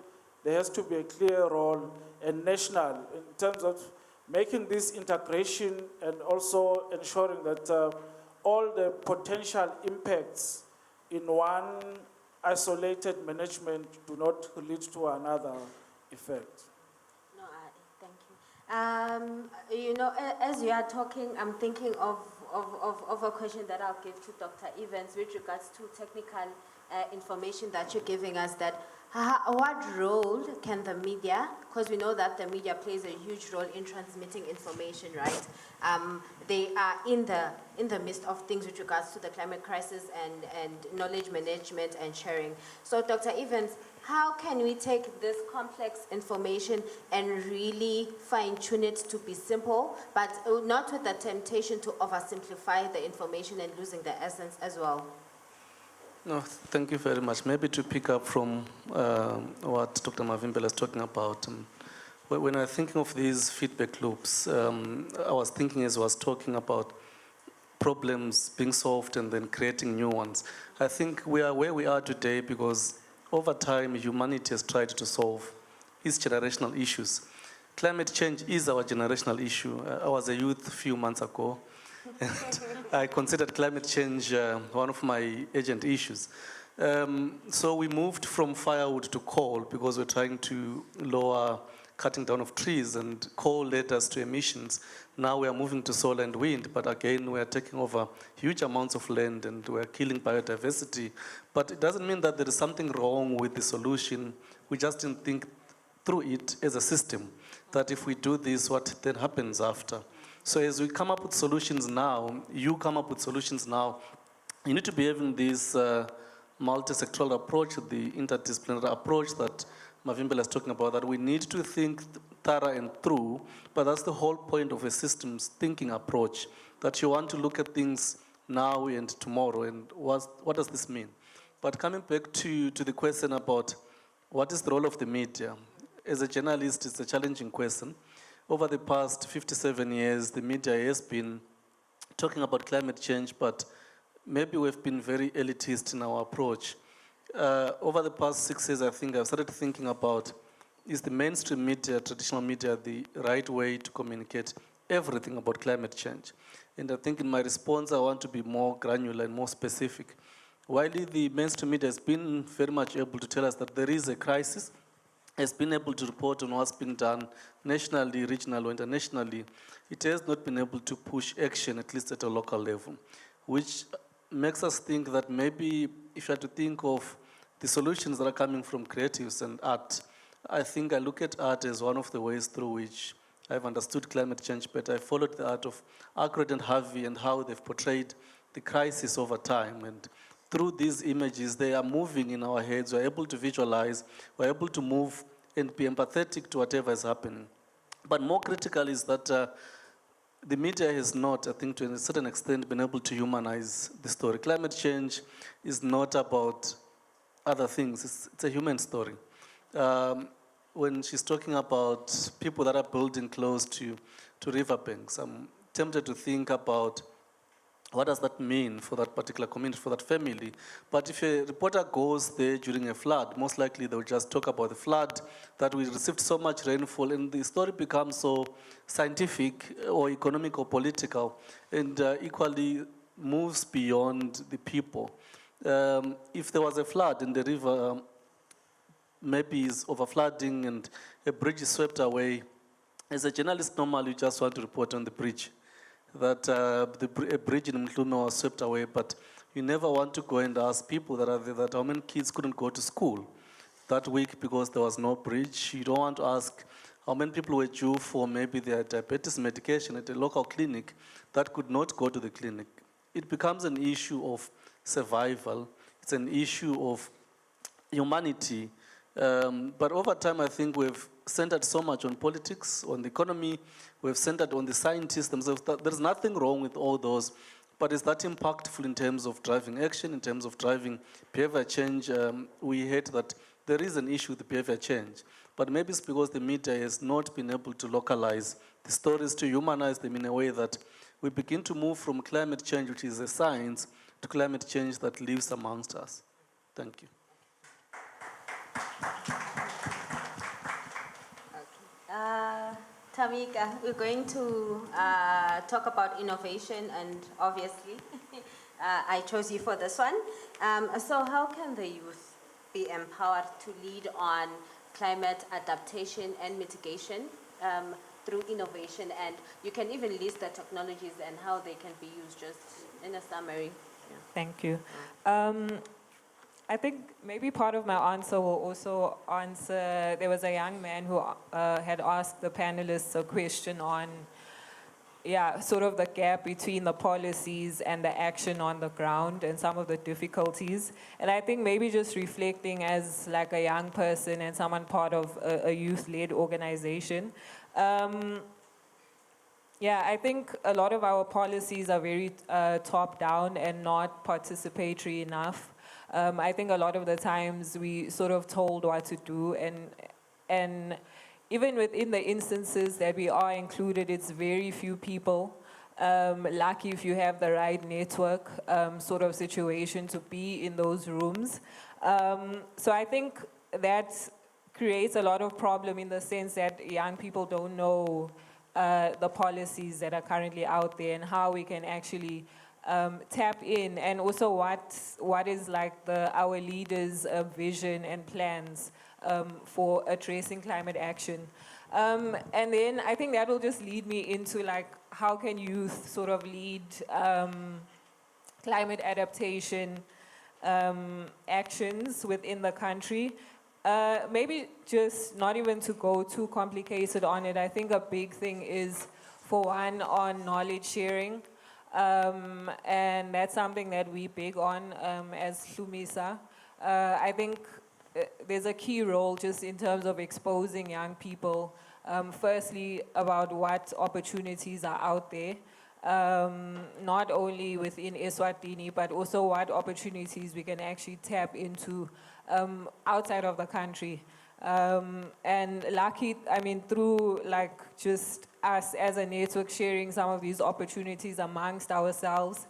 there has to be a clear role, and national, in terms of making this integration and also ensuring that all the potential impacts in one isolated management do not lead to another effect. No, thank you. You know, as you are talking, I'm thinking of a question that I'll give to Dr. Evans with regards to technical information that you're giving us, that what role can the media, because we know that the media plays a huge role in transmitting information, right? They are in the midst of things with regards to the climate crisis and knowledge management and sharing. So Dr. Evans, how can we take this complex information and really fine-tune it to be simple, but not with the temptation to oversimplify the information and losing the essence as well? No, thank you very much. Maybe to pick up from what Dr. Mavimbela is talking about, when I think of these feedback loops, I was thinking as I was talking about problems being solved and then creating new ones. I think we are where we are today because over time humanity has tried to solve its generational issues. Climate change is our generational issue. I was a youth a few months ago, and I considered climate change one of my urgent issues. So we moved from firewood to coal because we're trying to lower cutting down of trees, and coal led us to emissions. Now we are moving to solar and wind, but again we are taking over huge amounts of land and we're killing biodiversity. But it doesn't mean that there is something wrong with the solution. We just didn't think through it as a system, that if we do this, what then happens after. So as we come up with solutions now, you come up with solutions now, you need to be having this multi-sectoral approach, the interdisciplinary approach that Mavimbela is talking about, that we need to think thorough and through, but that's the whole point of a systems thinking approach, that you want to look at things now and tomorrow, and what does this mean? But coming back to the question about what is the role of the media, as a journalist, it's a challenging question. Over the past 57 years, the media has been talking about climate change, but maybe we've been very elitist in our approach. Over the past 6 years, I think I've started thinking about, is the mainstream media, traditional media, the right way to communicate everything about climate change? And I think in my response, I want to be more granular and more specific. While the mainstream media has been very much able to tell us that there is a crisis, has been able to report on what's been done nationally, regionally, or internationally, it has not been able to push action, at least at a local level, which makes us think that maybe if you had to think of the solutions that are coming from creatives and art, I think I look at art as one of the ways through which I've understood climate change better. I followed the art of Ackroyd and Harvey and how they've portrayed the crisis over time. And through these images, they are moving in our heads. We're able to visualize, we're able to move and be empathetic to whatever is happening. But more critical is that the media has not, I think to a certain extent, been able to humanize the story. Climate change is not about other things. It's a human story. When she's talking about people that are building close to riverbanks, I'm tempted to think about what does that mean for that particular community, for that family? But if a reporter goes there during a flood, most likely they'll just talk about the flood, that we received so much rainfall, and the story becomes so scientific or economic or political, and equally moves beyond the people. If there was a flood in the river, maybe is overflooding and a bridge is swept away, as a journalist, normally you just want to report on the bridge, that a bridge in Mhlume was swept away, but you never want to go and ask people that are there that how many kids couldn't go to school that week because there was no bridge. You don't want to ask how many people were due for maybe their diabetes medication at a local clinic that could not go to the clinic. It becomes an issue of survival. It's an issue of humanity. But over time, I think we've centered so much on politics, on the economy. We've centered on the scientists themselves. There's nothing wrong with all those, but is that impactful in terms of driving action, in terms of driving behavior change? We hate that there is an issue with behavior change, but maybe it's because the media has not been able to localize the stories, to humanize them in a way that we begin to move from climate change, which is a science, to climate change that lives amongst us. Thank you. Tamika, we're going to talk about innovation, and obviously I chose you for this one. So how can the youth be empowered to lead on climate adaptation and mitigation through innovation? And you can even list the technologies and how they can be used, just in a summary. Yeah. Thank you. I think maybe part of my answer will also answer, there was a young man who had asked the panelists a question on, sort of the gap between the policies and the action on the ground and some of the difficulties. And I think maybe just reflecting as like a young person and someone part of a youth-led organization, I think a lot of our policies are very top-down and not participatory enough. I think a lot of the times we sort of told what to do, and even within the instances that we are included, it's very few people. Lucky if you have the right network sort of situation to be in those rooms. So I think that creates a lot of problem in the sense that young people don't know the policies that are currently out there and how we can actually tap in, and also what is like our leaders' vision and plans for addressing climate action. And then I think that will just lead me into like how can youth sort of lead climate adaptation actions within the country. Maybe just not even to go too complicated on it. I think a big thing is, for one, on knowledge sharing. And that's something that we big on as Hlumisa. I think there's a key role just in terms of exposing young people, firstly, about what opportunities are out there, not only within Eswatini, but also what opportunities we can actually tap into outside of the country. And lucky, I mean, through like just us as a network sharing some of these opportunities amongst ourselves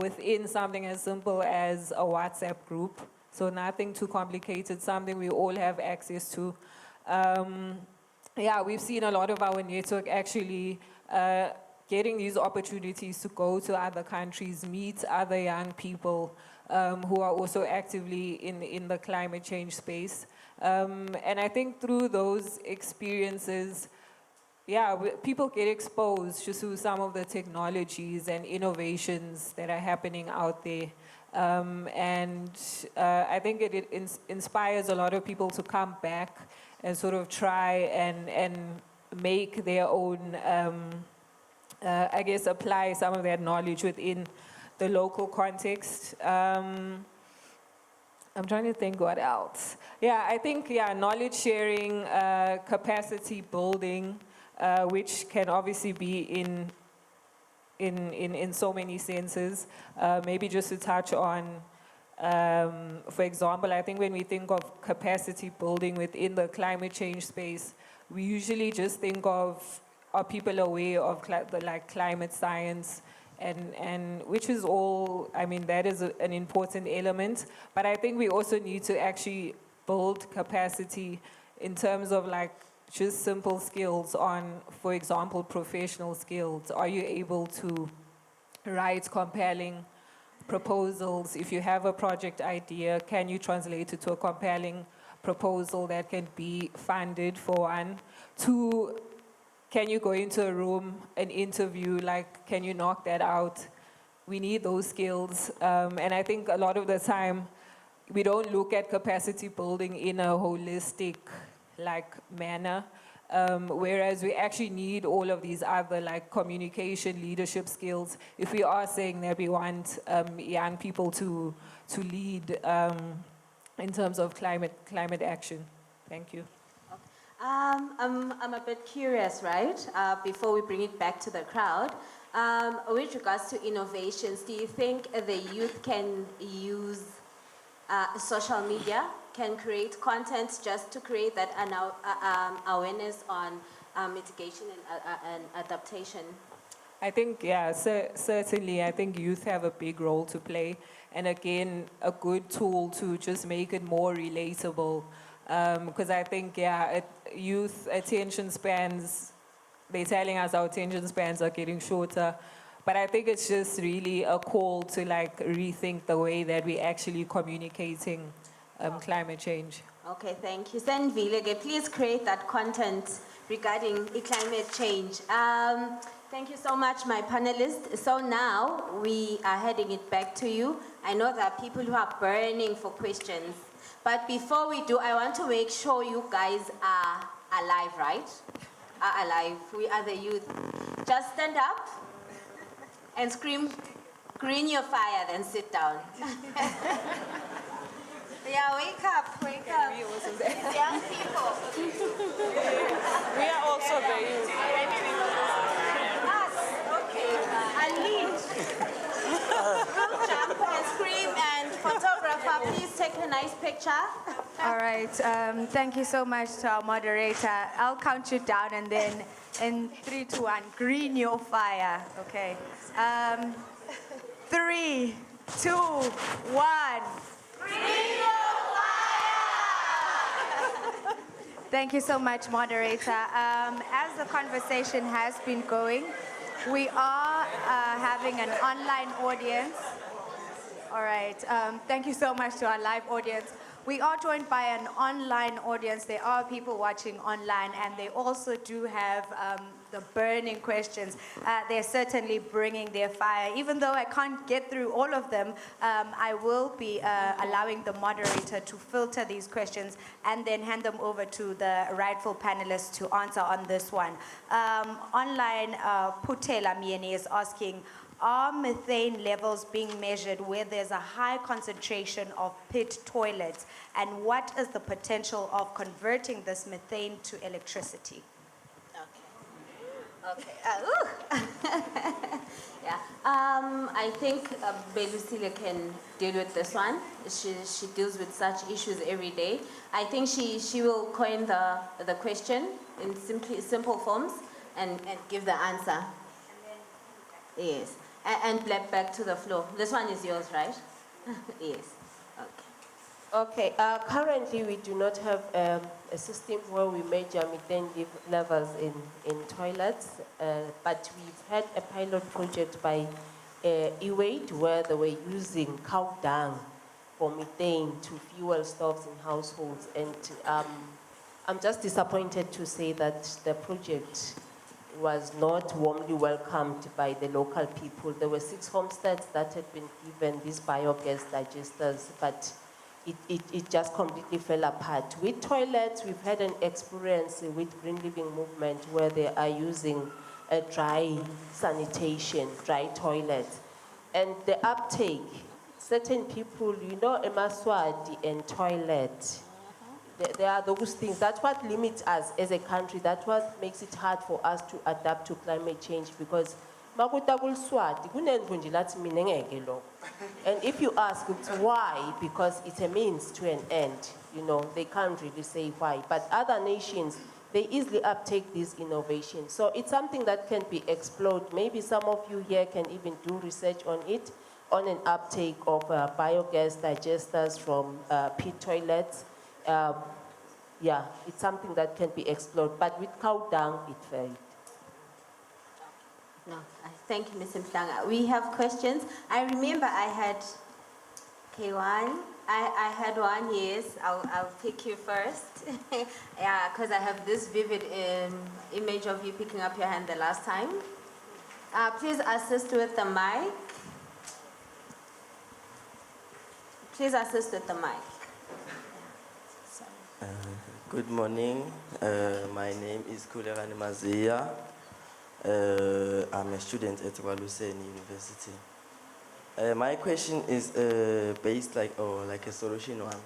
within something as simple as a WhatsApp group. So nothing too complicated, something we all have access to. Yeah, we've seen a lot of our network actually getting these opportunities to go to other countries, meet other young people who are also actively in the climate change space. And I think through those experiences, yeah, people get exposed just to some of the technologies and innovations that are happening out there. And I think it inspires a lot of people to come back and sort of try and make their own, I guess, apply some of that knowledge within the local context. I'm trying to think what else. Yeah, I think, yeah, knowledge sharing, capacity building, which can obviously be in so many senses. Maybe just to touch on, for example, I think when we think of capacity building within the climate change space, we usually just think of, are people aware of the climate science, and which is all, I mean, that is an important element. But I think we also need to actually build capacity in terms of like just simple skills on, for example, professional skills. Are you able to write compelling proposals? If you have a project idea, can you translate it to a compelling proposal that can be funded, for one? Two, can you go into a room, an interview, like, can you knock that out? We need those skills. And I think a lot of the time, we don't look at capacity building in a holistic manner, whereas we actually need all of these other communication, leadership skills, if we are saying that we want young people to lead in terms of climate action. Thank you. I'm a bit curious, right? Before we bring it back to the crowd, with regards to innovations, do you think the youth can use social media, can create content just to create that awareness on mitigation and adaptation? I think, yeah, certainly. I think youth have a big role to play. And again, a good tool to just make it more relatable. Because I think, yeah, youth attention spans, they're telling us our attention spans are getting shorter. But I think it's just really a call to rethink the way that we're actually communicating climate change. Okay, thank you. Sendvile, please create that content regarding climate change. Thank you so much, my panelists. So now we are heading it back to you. I know there are people who are burning for questions. But before we do, I want to make sure you guys are alive, right? Are alive. We are the youth. Just stand up and scream, green your fire, then sit down. Yeah, wake up, wake up. Young people. We are also the youth. Us, okay. Unleash. We'll jump and scream, and photographer, please take a nice picture. All right, thank you so much to our moderator. I'll count you down, and then in 3, 2, 1, green your fire. Okay. 3, 2, 1. Green your fire! Thank you so much, moderator. As the conversation has been going, we are having an online audience. All right, thank you so much to our live audience. We are joined by an online audience. There are people watching online, and they also do have the burning questions. They're certainly bringing their fire. Even though I can't get through all of them, I will be allowing the moderator to filter these questions and then hand them over to the rightful panelists to answer on this one. Online, Putela Miene is asking, are methane levels being measured where there's a high concentration of pit toilets? And what is the potential of converting this methane to electricity? Okay. Yeah. I think Belusile can deal with this one. She deals with such issues every day. I think she will coin the question in simple forms and give the answer. Yes. And back to the floor. This one is yours, right? Yes. Okay. Okay, currently we do not have a system where we measure methane levels in toilets, but we've had a pilot project by eWaste where they were using cow dung for methane to fuel stoves in households. And I'm just disappointed to say that the project was not warmly welcomed by the local people. There were 6 homesteads that had been given these biogas digesters, but it just completely fell apart. With toilets, we've had an experience with Green Living Movement where they are using a dry sanitation, dry toilets. And the uptake, certain people, you know, emaswadi and toilet, there are those things. That's what limits us as a country. That's what makes it hard for us to adapt to climate change because and if you ask why, because it's a means to an end, you know, they can't really say why. But other nations, they easily uptake these innovations. So it's something that can be explored. Maybe some of you here can even do research on it, on an uptake of biogas digesters from pit toilets. Yeah, it's something that can be explored. But with cow dung, it failed. No, thank you, Ms. Mhlanga. We have questions. I remember I had K1. I had one, yes. I'll pick you first. Yeah, because I have this vivid image of you picking up your hand the last time. Please assist with the mic. Please assist with the mic. Good morning. My name is Kulerani Mazia. I'm a student at Waluseni University. My question is based like a solution one.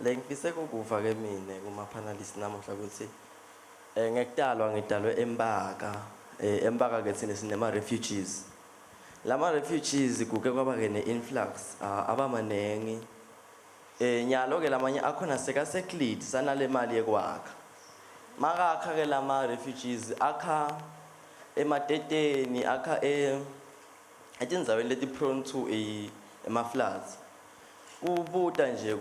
Ngifise ukuva ke mina kuma panelists namuhla ukuthi ngekudalwa eMbaka eMbaka ke thina sinema refugees. Lama refugees kuke kwaba ke ne-influx abamanengi. Nyalo ke lamanye akhona sekaseklid sanale mali yekwakha. Makakha ke lama refugees akha emateteni akha etindzaweni leti prone to ema-floods. Kubuta nje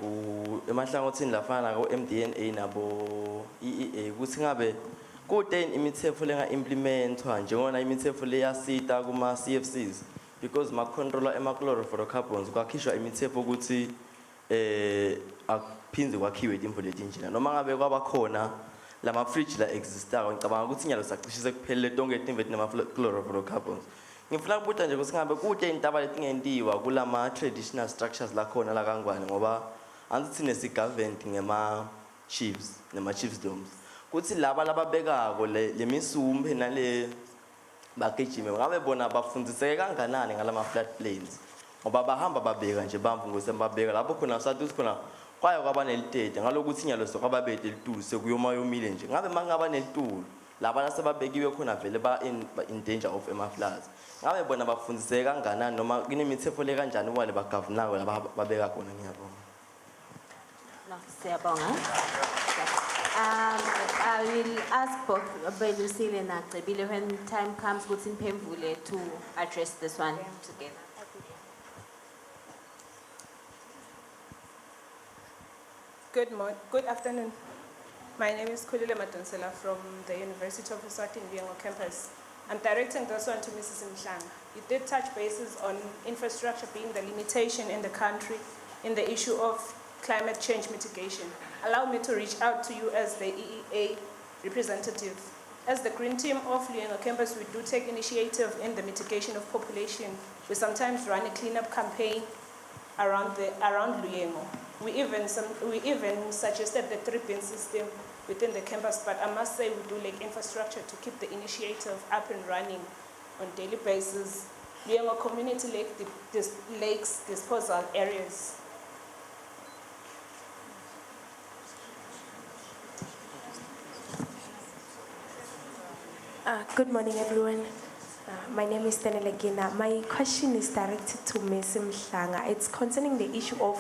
emahlangothini lafana ko MTN nabo EEA ukuthi ngabe kuteni imithetho lenga-implementwa njengona imithetho leyasita kuma CFCs because ma-controller ema-chlorofluorocarbons kwakhishwa imithetho ukuthi akuphindze kwakhiwe timvo letinjena noma ngabe kwaba khona lama fridge la existayo ngicabanga ukuthi inyalo sacishise kuphelele tonke timvo letinama-chlorofluorocarbons. Ngifuna ukubuta nje ukuthi ngabe kute intaba letingentiwa kulama traditional structures la khona la kangwane ngoba anzi thine si-government ngema-chiefs nema-chiefsdoms kuthi laba lababekako le misumbe nale bagijime ngabe bona bafundziseke kanganani ngalama flood plains ngoba bahamba babeka nje bamvu ngosembabeka lapho khona sathi khona kwaye kwaba nelitete ngalokuthi inyalo sokwababete litulu sekuyoma yomile nje ngabe mangaba nelitulu laba lasebabekiwe khona vele in danger of floods ngabe bona bafundziseke kanganani noma kunemithetho le kanjani wale bagavunako laba babeka khona ngiyabonga. No, siyabonga. I will ask both Belusile and Acebile when time comes to address this one together. Good afternoon. My name is Kulile Madonsela from the University of Eswatini campus. I'm directing this one to Mrs. Mhlanga. You did touch bases on infrastructure being the limitation in the country in the issue of climate change mitigation. Allow me to reach out to you as the EEA representative. As the Green Team of Luyengo campus, we do take initiative in the mitigation of population. We sometimes run a cleanup campaign around Luyengo. We even suggested the 3-bin system within the campus, but I must say we do lack infrastructure to keep the initiative up and running on daily basis being a community lakes disposal areas. Good morning, everyone. My name is Stanley Gina. My question is directed to Ms. Mhlanga. It's concerning the issue of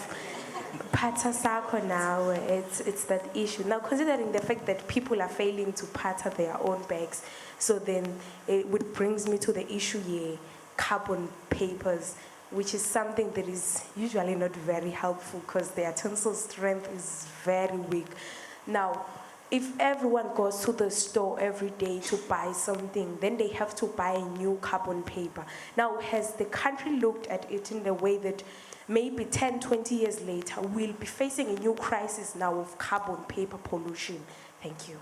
Pata Sako now. It's that issue. Now, considering the fact that people are failing to pata their own bags, so then it brings me to the issue here, carbon papers, which is something that is usually not very helpful because their tensile strength is very weak. Now, if everyone goes to the store every day to buy something, then they have to buy a new carbon paper. Now, has the country looked at it in the way that maybe 10, 20 years later, we'll be facing a new crisis now of carbon paper pollution? Thank you.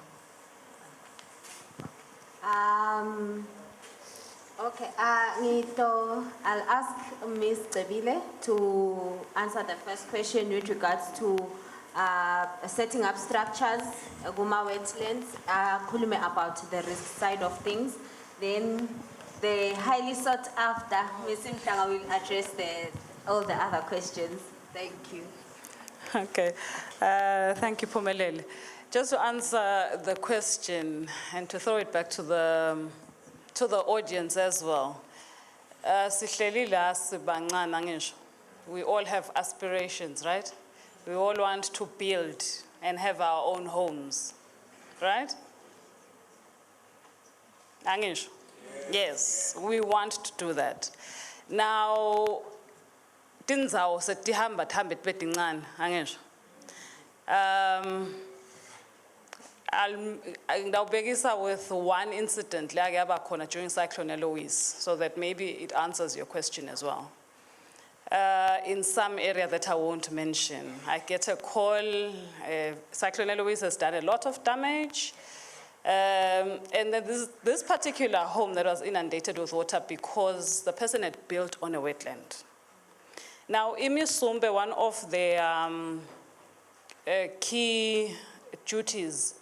Okay, I'll ask Ms. Tabile to answer the first question with regards to setting up structures, Guma wetlands, Kulume about the risk side of things. Then the highly sought after, Ms. Mhlanga will address all the other questions. Thank you. Okay, thank you, Pumelele. Just to answer the question and to throw it back to the audience as well. Sihleli la sibancane ngisho. We all have aspirations, right? We all want to build and have our own homes, right? Angisho? Yes, we want to do that. Now, tinzawo setihamba thambe tibetincane, angisho. I'll begin with one incident like yaba during Cyclone Eloise, so that maybe it answers your question as well. In some area that I won't mention, I get a call, Cyclone Eloise has done a lot of damage, and then this particular home that was inundated with water because the person had built on a wetland. Now, imisumbe, one of the key duties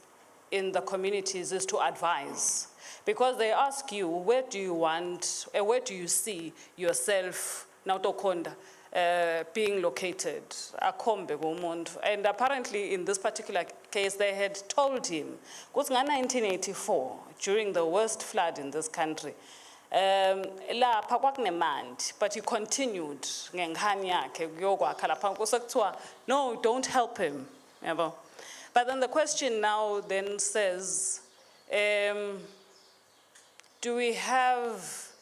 in the communities is to advise, because they ask you, where do you see yourself now being located, and apparently in this particular case they had told him, because in 1984, during the worst flood in this country, but he continued, no, don't help him. But then the question now then says, do we have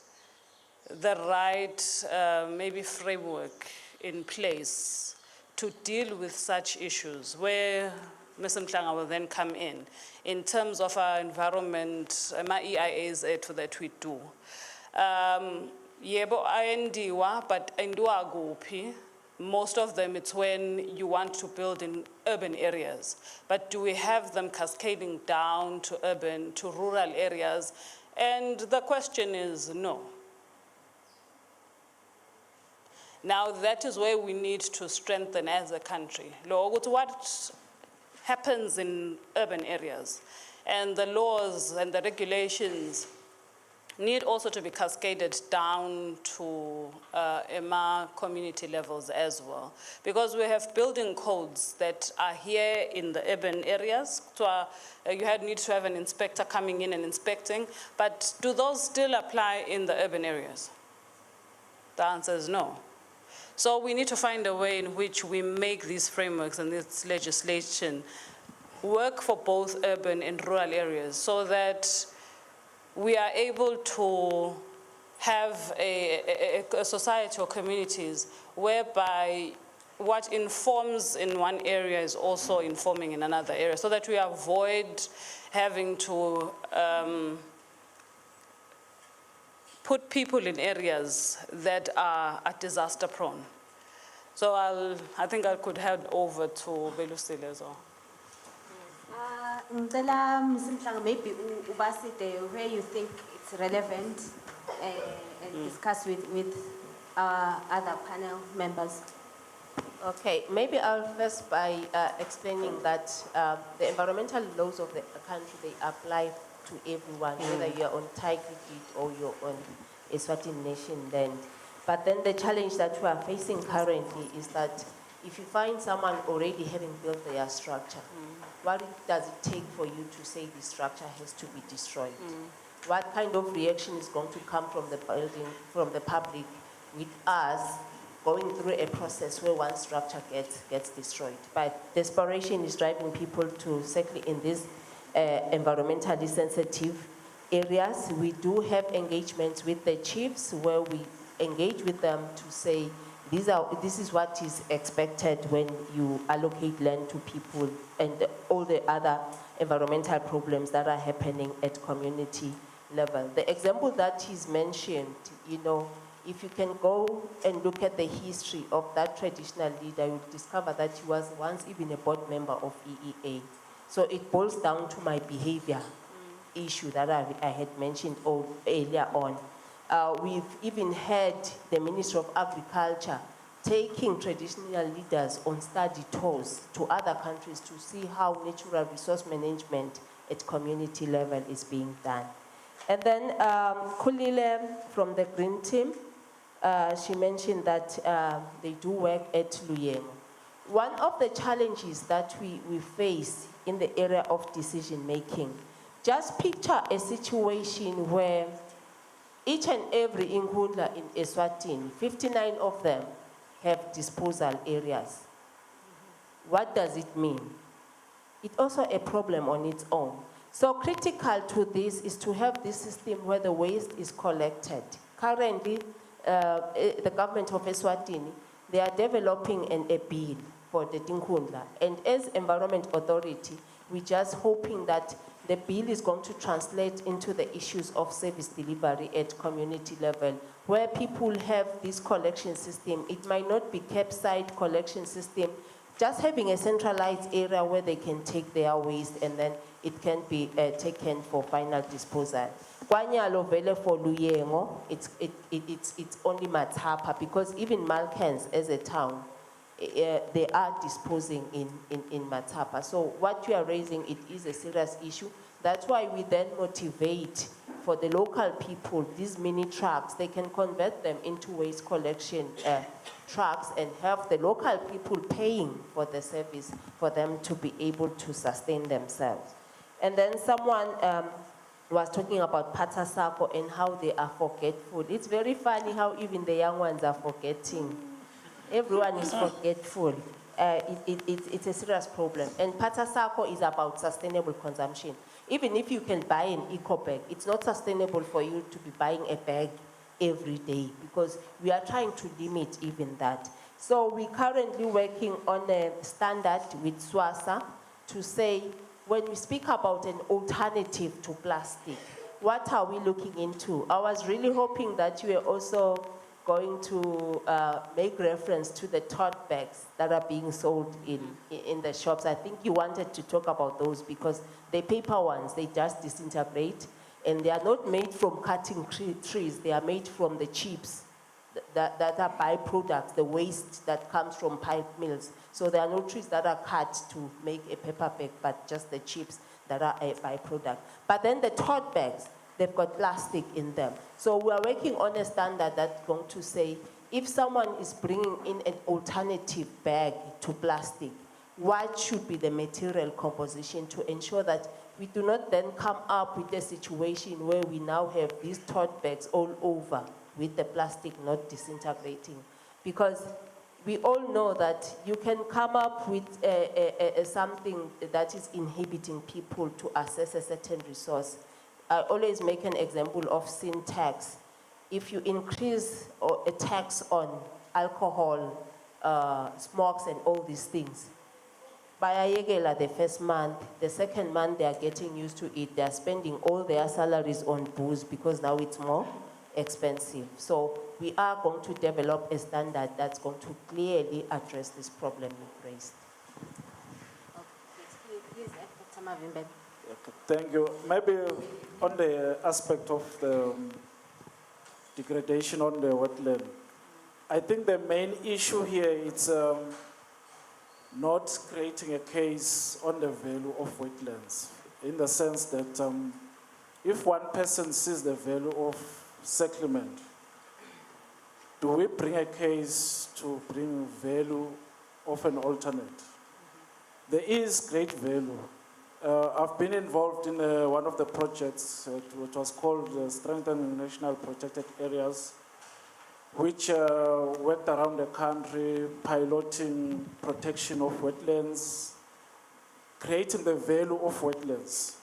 the right maybe framework in place to deal with such issues, where Ms. Mhlanga will then come in terms of our environment, EIAs that we do. Yebo ayendiwa, but endiwa kuphi? Most of them, it's when you want to build in urban areas. But do we have them cascading down to rural areas? And the question is no. Now, that is where we need to strengthen as a country. What happens in urban areas, and the laws and the regulations need also to be cascaded down to community levels as well. Because we have building codes that are here in the urban areas. So you need to have an inspector coming in and inspecting, but do those still apply in the urban areas? The answer is no. So we need to find a way in which we make these frameworks and this legislation work for both urban and rural areas, so that we are able to have a society or communities whereby what informs in one area is also informing in another area, so that we avoid having to put people in areas that are disaster prone. So I think I could hand over to Belusile as well. Maybe where you think it's relevant and discuss with other panel members. Okay, maybe I'll first by explaining that the environmental laws of the country, they apply to everyone, whether you're on Tiger deed or you're on Eswatini nation land. But then the challenge that we are facing currently is that if you find someone already having built their structure, what does it take for you to say the structure has to be destroyed? What kind of reaction is going to come from the building, from the public, with us going through a process where one structure gets destroyed? But desperation is driving people to, certainly in these environmentally sensitive areas, we do have engagements with the chiefs where we engage with them to say, this is what is expected when you allocate land to people and all the other environmental problems that are happening at community level. The example that he's mentioned, you know, if you can go and look at the history of that traditional leader, you'll discover that he was once even a board member of EEA. So it boils down to my behavior issue that I had mentioned earlier on. We've even had the Ministry of Agriculture taking traditional leaders on study tours to other countries to see how natural resource management at community level is being done. And then Kulile from the Green Team, she mentioned that they do work at Luyengo. One of the challenges that we face in the area of decision making, just picture a situation where each and every Inkundla in Eswatini, 59 of them have disposal areas. What does it mean? It's also a problem on its own. So critical to this is to have this system where the waste is collected. Currently, the government of Eswatini, they are developing a bill for the Tinkundla. And as Environment Authority, we're just hoping that the bill is going to translate into the issues of service delivery at community level, where people have this collection system. It might not be campsite collection system, just having a centralized area where they can take their waste and then it can be taken for final disposal. Kwanyalo vele for Luyengo, it's only Matapa, because even Malkans as a town, they are disposing in Matapa. So what you are raising, it is a serious issue. That's why we then motivate for the local people, these mini trucks, they can convert them into waste collection trucks and have the local people paying for the service for them to be able to sustain themselves. And then someone was talking about Patasako and how they are forgetful. It's very funny how even the young ones are forgetting. Everyone is forgetful. It's a serious problem. And Patasako is about sustainable consumption. Even if you can buy an eco bag, it's not sustainable for you to be buying a bag every day, because we are trying to limit even that. So we're currently working on a standard with SWASA to say, when we speak about an alternative to plastic, what are we looking into? I was really hoping that you were also going to make reference to the tote bags that are being sold in the shops. I think you wanted to talk about those, because the paper ones, they just disintegrate, and they are not made from cutting trees, they are made from the chips that are byproducts, the waste that comes from pipe mills. So there are no trees that are cut to make a paper bag, but just the chips that are a byproduct. But then the tote bags, they've got plastic in them. So we are working on a standard that's going to say, if someone is bringing in an alternative bag to plastic, what should be the material composition to ensure that we do not then come up with a situation where we now have these tote bags all over with the plastic not disintegrating. Because we all know that you can come up with something that is inhibiting people to access a certain resource. I always make an example of sin tax. If you increase a tax on alcohol, smokes and all these things, Bayayegela the first month, the second month they are getting used to it, they are spending all their salaries on booze because now it's more expensive. So we are going to develop a standard that's going to clearly address this problem you've raised. Please, Dr. Mavimbe. Thank you. Maybe on the aspect of the degradation on the wetland, I think the main issue here is not creating a case on the value of wetlands, in the sense that if one person sees the value of settlement, do we bring a case to bring value of an alternate? There is great value. I've been involved in one of the projects, which was called Strengthening National Protected Areas, which worked around the country, piloting protection of wetlands, creating the value of wetlands.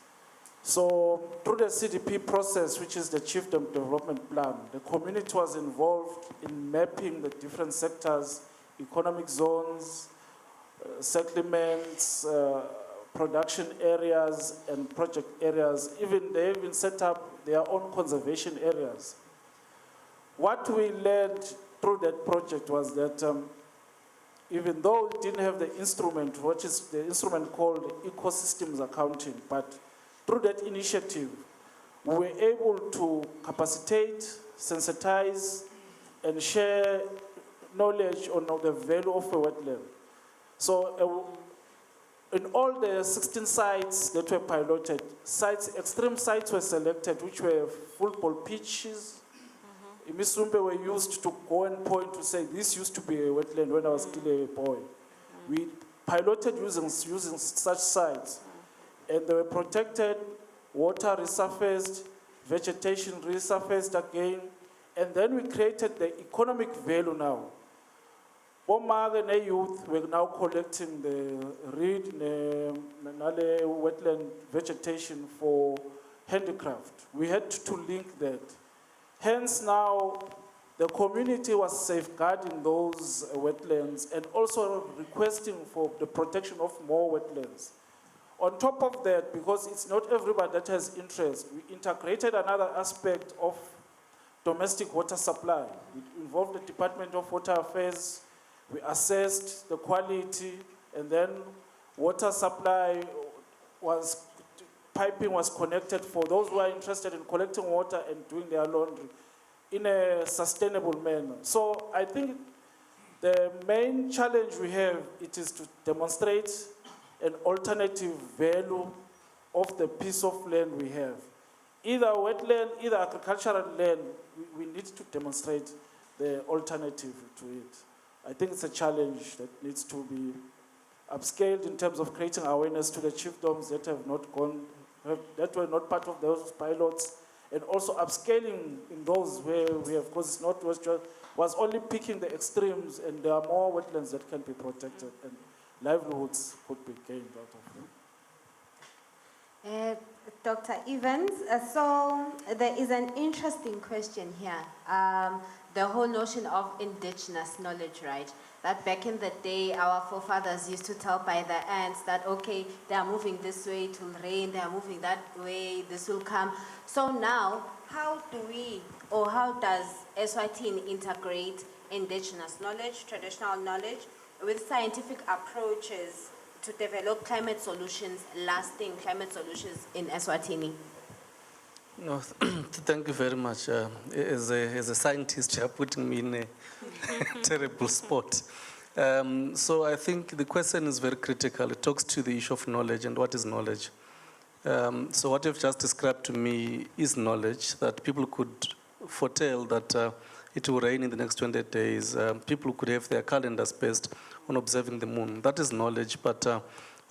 So through the CDP process, which is the Chiefdom Development Plan, the community was involved in mapping the different sectors, economic zones, settlements, production areas and project areas. They even set up their own conservation areas. What we learned through that project was that even though we didn't have the instrument, which is the instrument called ecosystems accounting, but through that initiative, we were able to capacitate, sensitize, and share knowledge on the value of a wetland. So in all the 16 sites that were piloted, extreme sites were selected, which were football pitches. Imisumbe were used to go and point to say, this used to be a wetland when I was still a boy. We piloted using such sites, and they were protected, water resurfaced, vegetation resurfaced again, and then we created the economic value now. Omag and youth were now collecting the reed and wetland vegetation for handicraft. We had to link that. Hence now, the community was safeguarding those wetlands and also requesting for the protection of more wetlands. On top of that, because it's not everybody that has interest, we integrated another aspect of domestic water supply. It involved the Department of Water Affairs. We assessed the quality, and then water supply piping was connected for those who are interested in collecting water and doing their laundry in a sustainable manner. So I think the main challenge we have, it is to demonstrate an alternative value of the piece of land we have. Either wetland, either agricultural land, we need to demonstrate the alternative to it. I think it's a challenge that needs to be upscaled in terms of creating awareness to the chiefdoms that have not gone, that were not part of those pilots, and also upscaling in those where we have, because it's not was only picking the extremes, and there are more wetlands that can be protected, and livelihoods could be gained out of them. Dr. Evans, so there is an interesting question here. The whole notion of indigenous knowledge, right? That back in the day, our forefathers used to tell by the ants that, okay, they are moving this way, it will rain, they are moving that way, this will come. So now, how do we, or how does Eswatini integrate indigenous knowledge, traditional knowledge, with scientific approaches to develop climate solutions, lasting climate solutions in Eswatini? No, thank you very much. As a scientist, you're putting me in a terrible spot. So I think the question is very critical. It talks to the issue of knowledge and what is knowledge. So what you've just described to me is knowledge, that people could foretell that it will rain in the next 20 days. People could have their calendars based on observing the moon. That is knowledge. But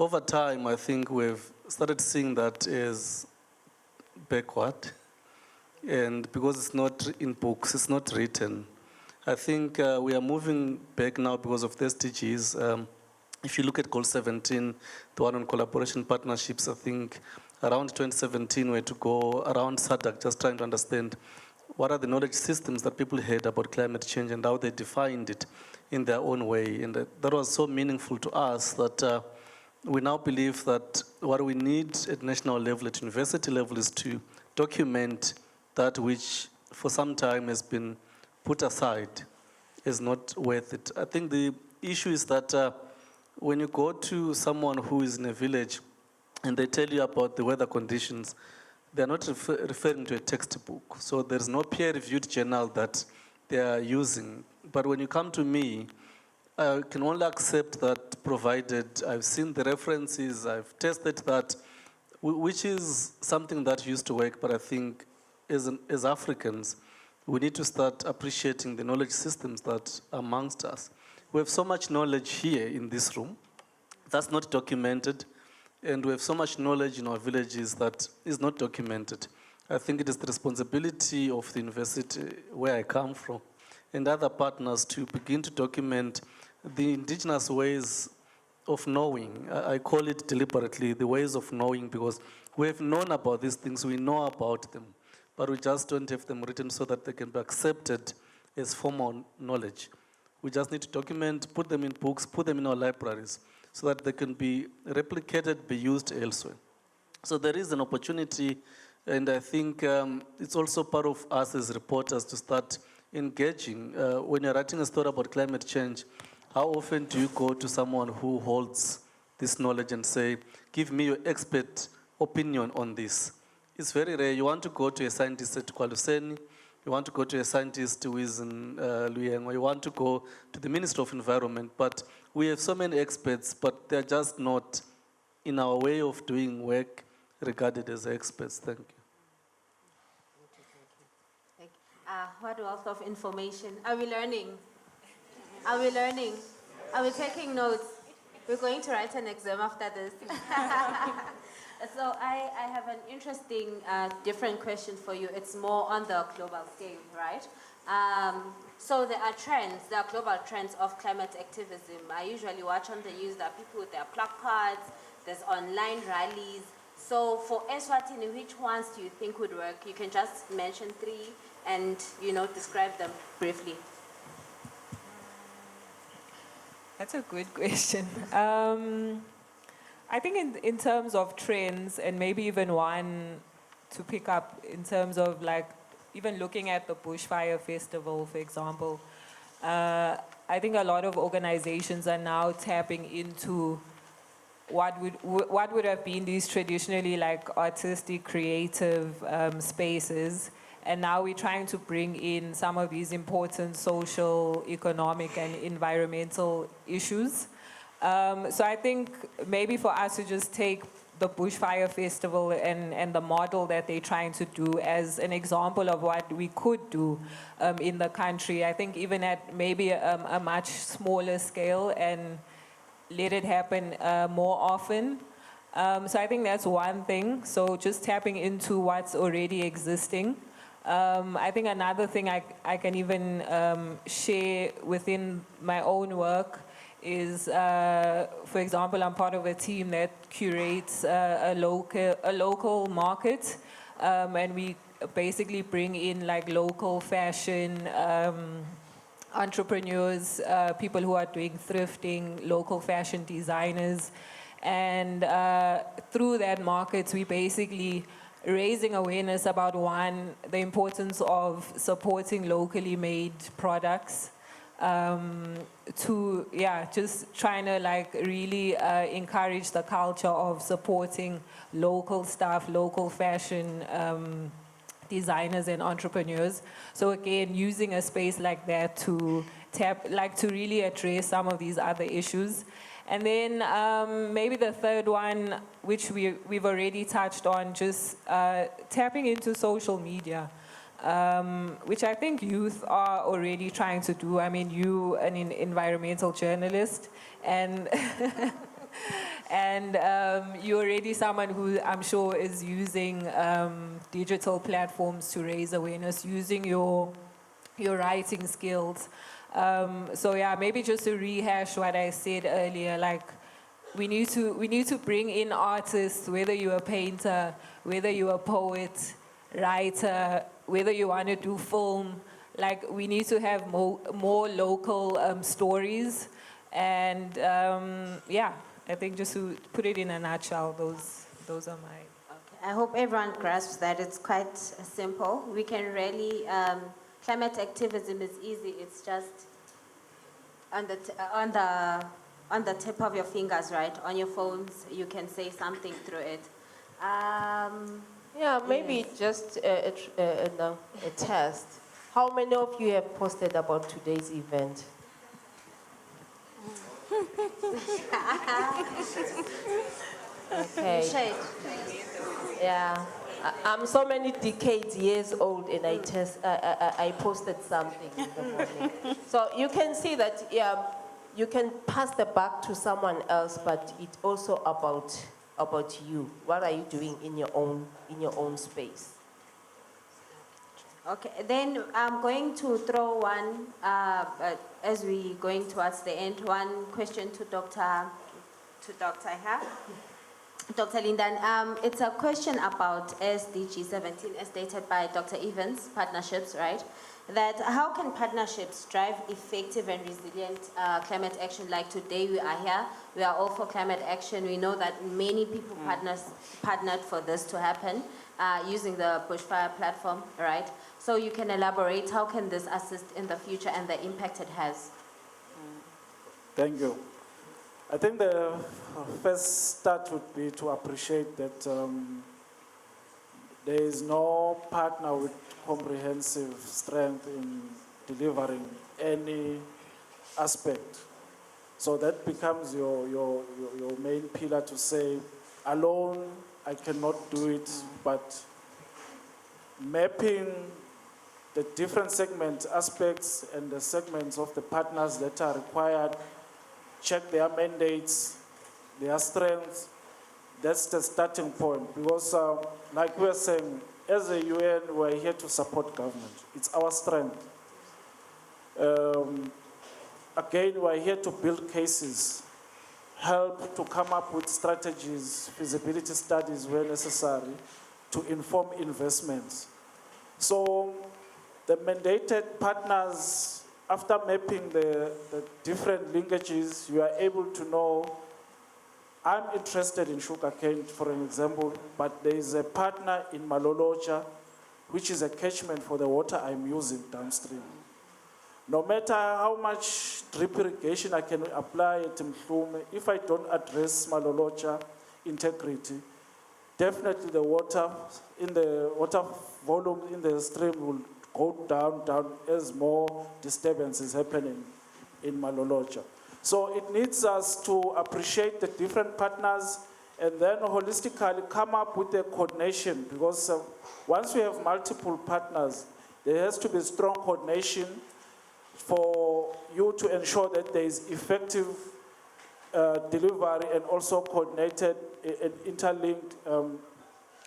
over time, I think we've started seeing that as backward. And because it's not in books, it's not written. I think we are moving back now because of the SDGs. If you look at Goal 17, the one on collaboration partnerships, I think around 2017 we had to go around SADC just trying to understand what are the knowledge systems that people had about climate change and how they defined it in their own way. And that was so meaningful to us that we now believe that what we need at national level, at university level, is to document that which for some time has been put aside is not worth it. I think the issue is that when you go to someone who is in a village and they tell you about the weather conditions, they're not referring to a textbook. So there's no peer-reviewed journal that they are using. But when you come to me, I can only accept that provided. I've seen the references, I've tested that, which is something that used to work, but I think as Africans, we need to start appreciating the knowledge systems that are amongst us. We have so much knowledge here in this room that's not documented, and we have so much knowledge in our villages that is not documented. I think it is the responsibility of the university where I come from and other partners to begin to document the indigenous ways of knowing. I call it deliberately the ways of knowing, because we have known about these things, we know about them, but we just don't have them written so that they can be accepted as formal knowledge. We just need to document, put them in books, put them in our libraries, so that they can be replicated, be used elsewhere. So there is an opportunity, and I think it's also part of us as reporters to start engaging. When you're writing a story about climate change, how often do you go to someone who holds this knowledge and say, give me your expert opinion on this? It's very rare. You want to go to a scientist at Kwaluseni, you want to go to a scientist who is in Luyeng, or you want to go to the Minister of Environment, but we have so many experts, but they're just not in our way of doing work regarded as experts. Thank you. What wealth of information. Are we learning? Are we learning? Are we taking notes? We're going to write an exam after this. So I have an interesting, different question for you. It's more on the global scale, right? So there are trends, there are global trends of climate activism. I usually watch on the news that people with their placards, there's online rallies. So for Eswatini, which ones do you think would work? You can just mention 3 and, describe them briefly. That's a good question. I think in terms of trends, and maybe even one to pick up in terms of even looking at the Bushfire Festival, for example, I think a lot of organizations are now tapping into what would have been these traditionally artistic, creative spaces. And now we're trying to bring in some of these important social, economic, and environmental issues. So I think maybe for us to just take the Bushfire Festival and the model that they're trying to do as an example of what we could do in the country. I think even at maybe a much smaller scale, and let it happen more often. So I think that's one thing. So just tapping into what's already existing. I think another thing I can even share within my own work is, for example, I'm part of a team that curates a local market, and we basically bring in local fashion entrepreneurs, people who are doing thrifting, local fashion designers, and through that market, we basically raising awareness about, one, the importance of supporting locally made products, to, just trying to really encourage the culture of supporting local stuff, local fashion designers and entrepreneurs. So again, using a space like that to to really address some of these other issues. And then maybe the third one, which we've already touched on, just tapping into social media. Which I think youth are already trying to do. I mean, you, an environmental journalist, and and you're already someone who I'm sure is using digital platforms to raise awareness, using your writing skills. So yeah, maybe just to rehash what I said earlier, we need to bring in artists, whether you're a painter, whether you're a poet, writer, whether you want to do film, we need to have more local stories. And I think just to put it in a nutshell, those are my... Okay. I hope everyone grasps that it's quite simple. We can really, climate activism is easy. It's just on the tip of your fingers, right? On your phones, you can say something through it. Maybe just a test. How many of you have posted about today's event? Okay. Yeah. I'm so many decades, years old, and I posted something in the morning. So you can see that, yeah, you can pass the buck to someone else, but it's also about you. What are you doing in your own space? Okay, then I'm going to throw one, as we going towards the end, one question to Dr. Her. Dr. Lindan, it's a question about SDG 17 as stated by Dr. Evans, partnerships, right? That how can partnerships drive effective and resilient climate action? Like today we are here, we are all for climate action. We know that many people partnered for this to happen using the Bushfire platform, right? So you can elaborate, how can this assist in the future and the impact it has? Thank you. I think the first start would be to appreciate that there is no partner with comprehensive strength in delivering any aspect. So that becomes your main pillar to say, alone I cannot do it, but mapping the different segment aspects and the segments of the partners that are required, check their mandates, their strengths. That's the starting point. Because like we were saying, as a UN, we're here to support government. It's our strength. Again, we're here to build cases, help to come up with strategies, feasibility studies where necessary, to inform investments. So the mandated partners, after mapping the different linkages, you are able to know, I'm interested in sugarcane, for an example, but there is a partner in Maloloja, which is a catchment for the water I'm using downstream. No matter how much drip irrigation I can apply at Mhlume, if I don't address Maloloja integrity, definitely the water volume in the stream will go down as more disturbance is happening in Maloloja. So it needs us to appreciate the different partners and then holistically come up with a coordination, because once we have multiple partners, there has to be strong coordination for you to ensure that there is effective delivery and also coordinated and interlinked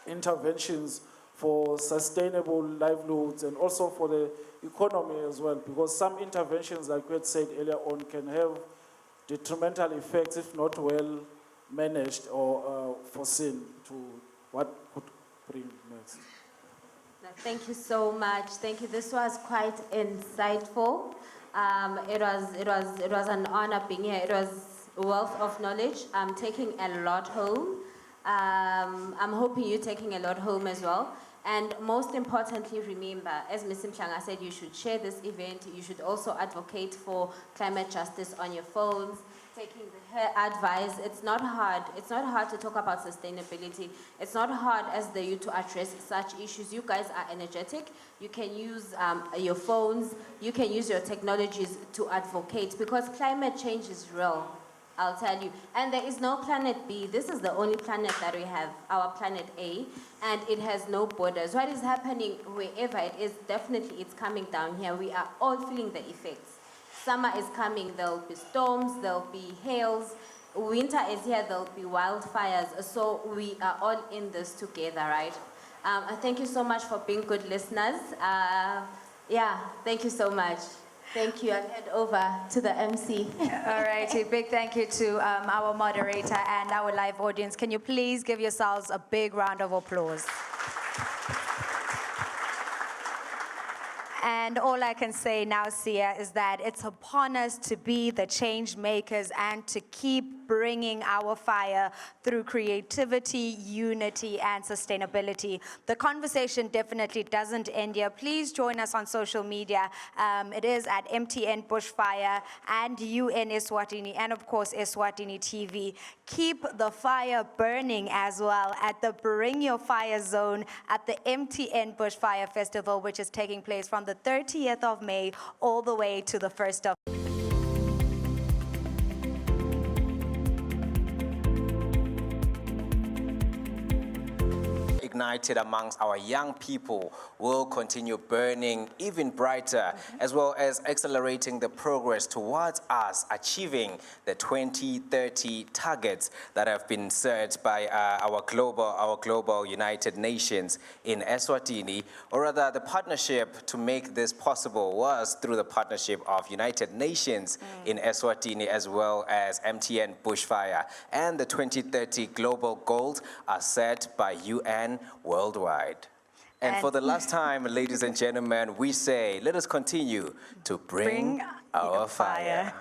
interventions for sustainable livelihoods and also for the economy as well, because some interventions, like we had said earlier on, can have detrimental effects if not well managed or foreseen to what could bring next. Thank you so much. Thank you. This was quite insightful. It was an honor being here. It was a wealth of knowledge. I'm taking a lot home. I'm hoping you're taking a lot home as well. And most importantly, remember, as Ms. Mhlanga said, you should share this event. You should also advocate for climate justice on your phones, taking her advice. It's not hard. It's not hard to talk about sustainability. It's not hard as the youth to address such issues. You guys are energetic. You can use your phones. You can use your technologies to advocate, because climate change is real. I'll tell you. And there is no planet B. This is the only planet that we have, our planet A, and it has no borders. What is happening wherever it is, definitely it's coming down here. We are all feeling the effects. Summer is coming, there'll be storms, there'll be hails. Winter is here, there'll be wildfires. So we are all in this together, right? Thank you so much for being good listeners. Yeah, thank you so much. Thank you. I'll hand over to the MC. All righty, big thank you to our moderator and our live audience. Can you please give yourselves a big round of applause? And all I can say now, Sia, is that it's upon us to be the change makers and to keep bringing our fire through creativity, unity, and sustainability. The conversation definitely doesn't end here. Please join us on social media. It is at MTN Bushfire and UN Eswatini, and of course Eswatini TV. Keep the fire burning as well at the Bring Your Fire Zone at the MTN Bushfire Festival, which is taking place from the 30th of May all the way to the 1st of united amongst our young people will continue burning even brighter, as well as accelerating the progress towards us achieving the 2030 targets that have been set by our global United Nations in Eswatini. Or rather, the partnership to make this possible was through the partnership of United Nations in Eswatini, as well as MTN Bushfire. And the 2030 global goals are set by UN worldwide. And for the last time, ladies and gentlemen, we say, let us continue to bring our fire.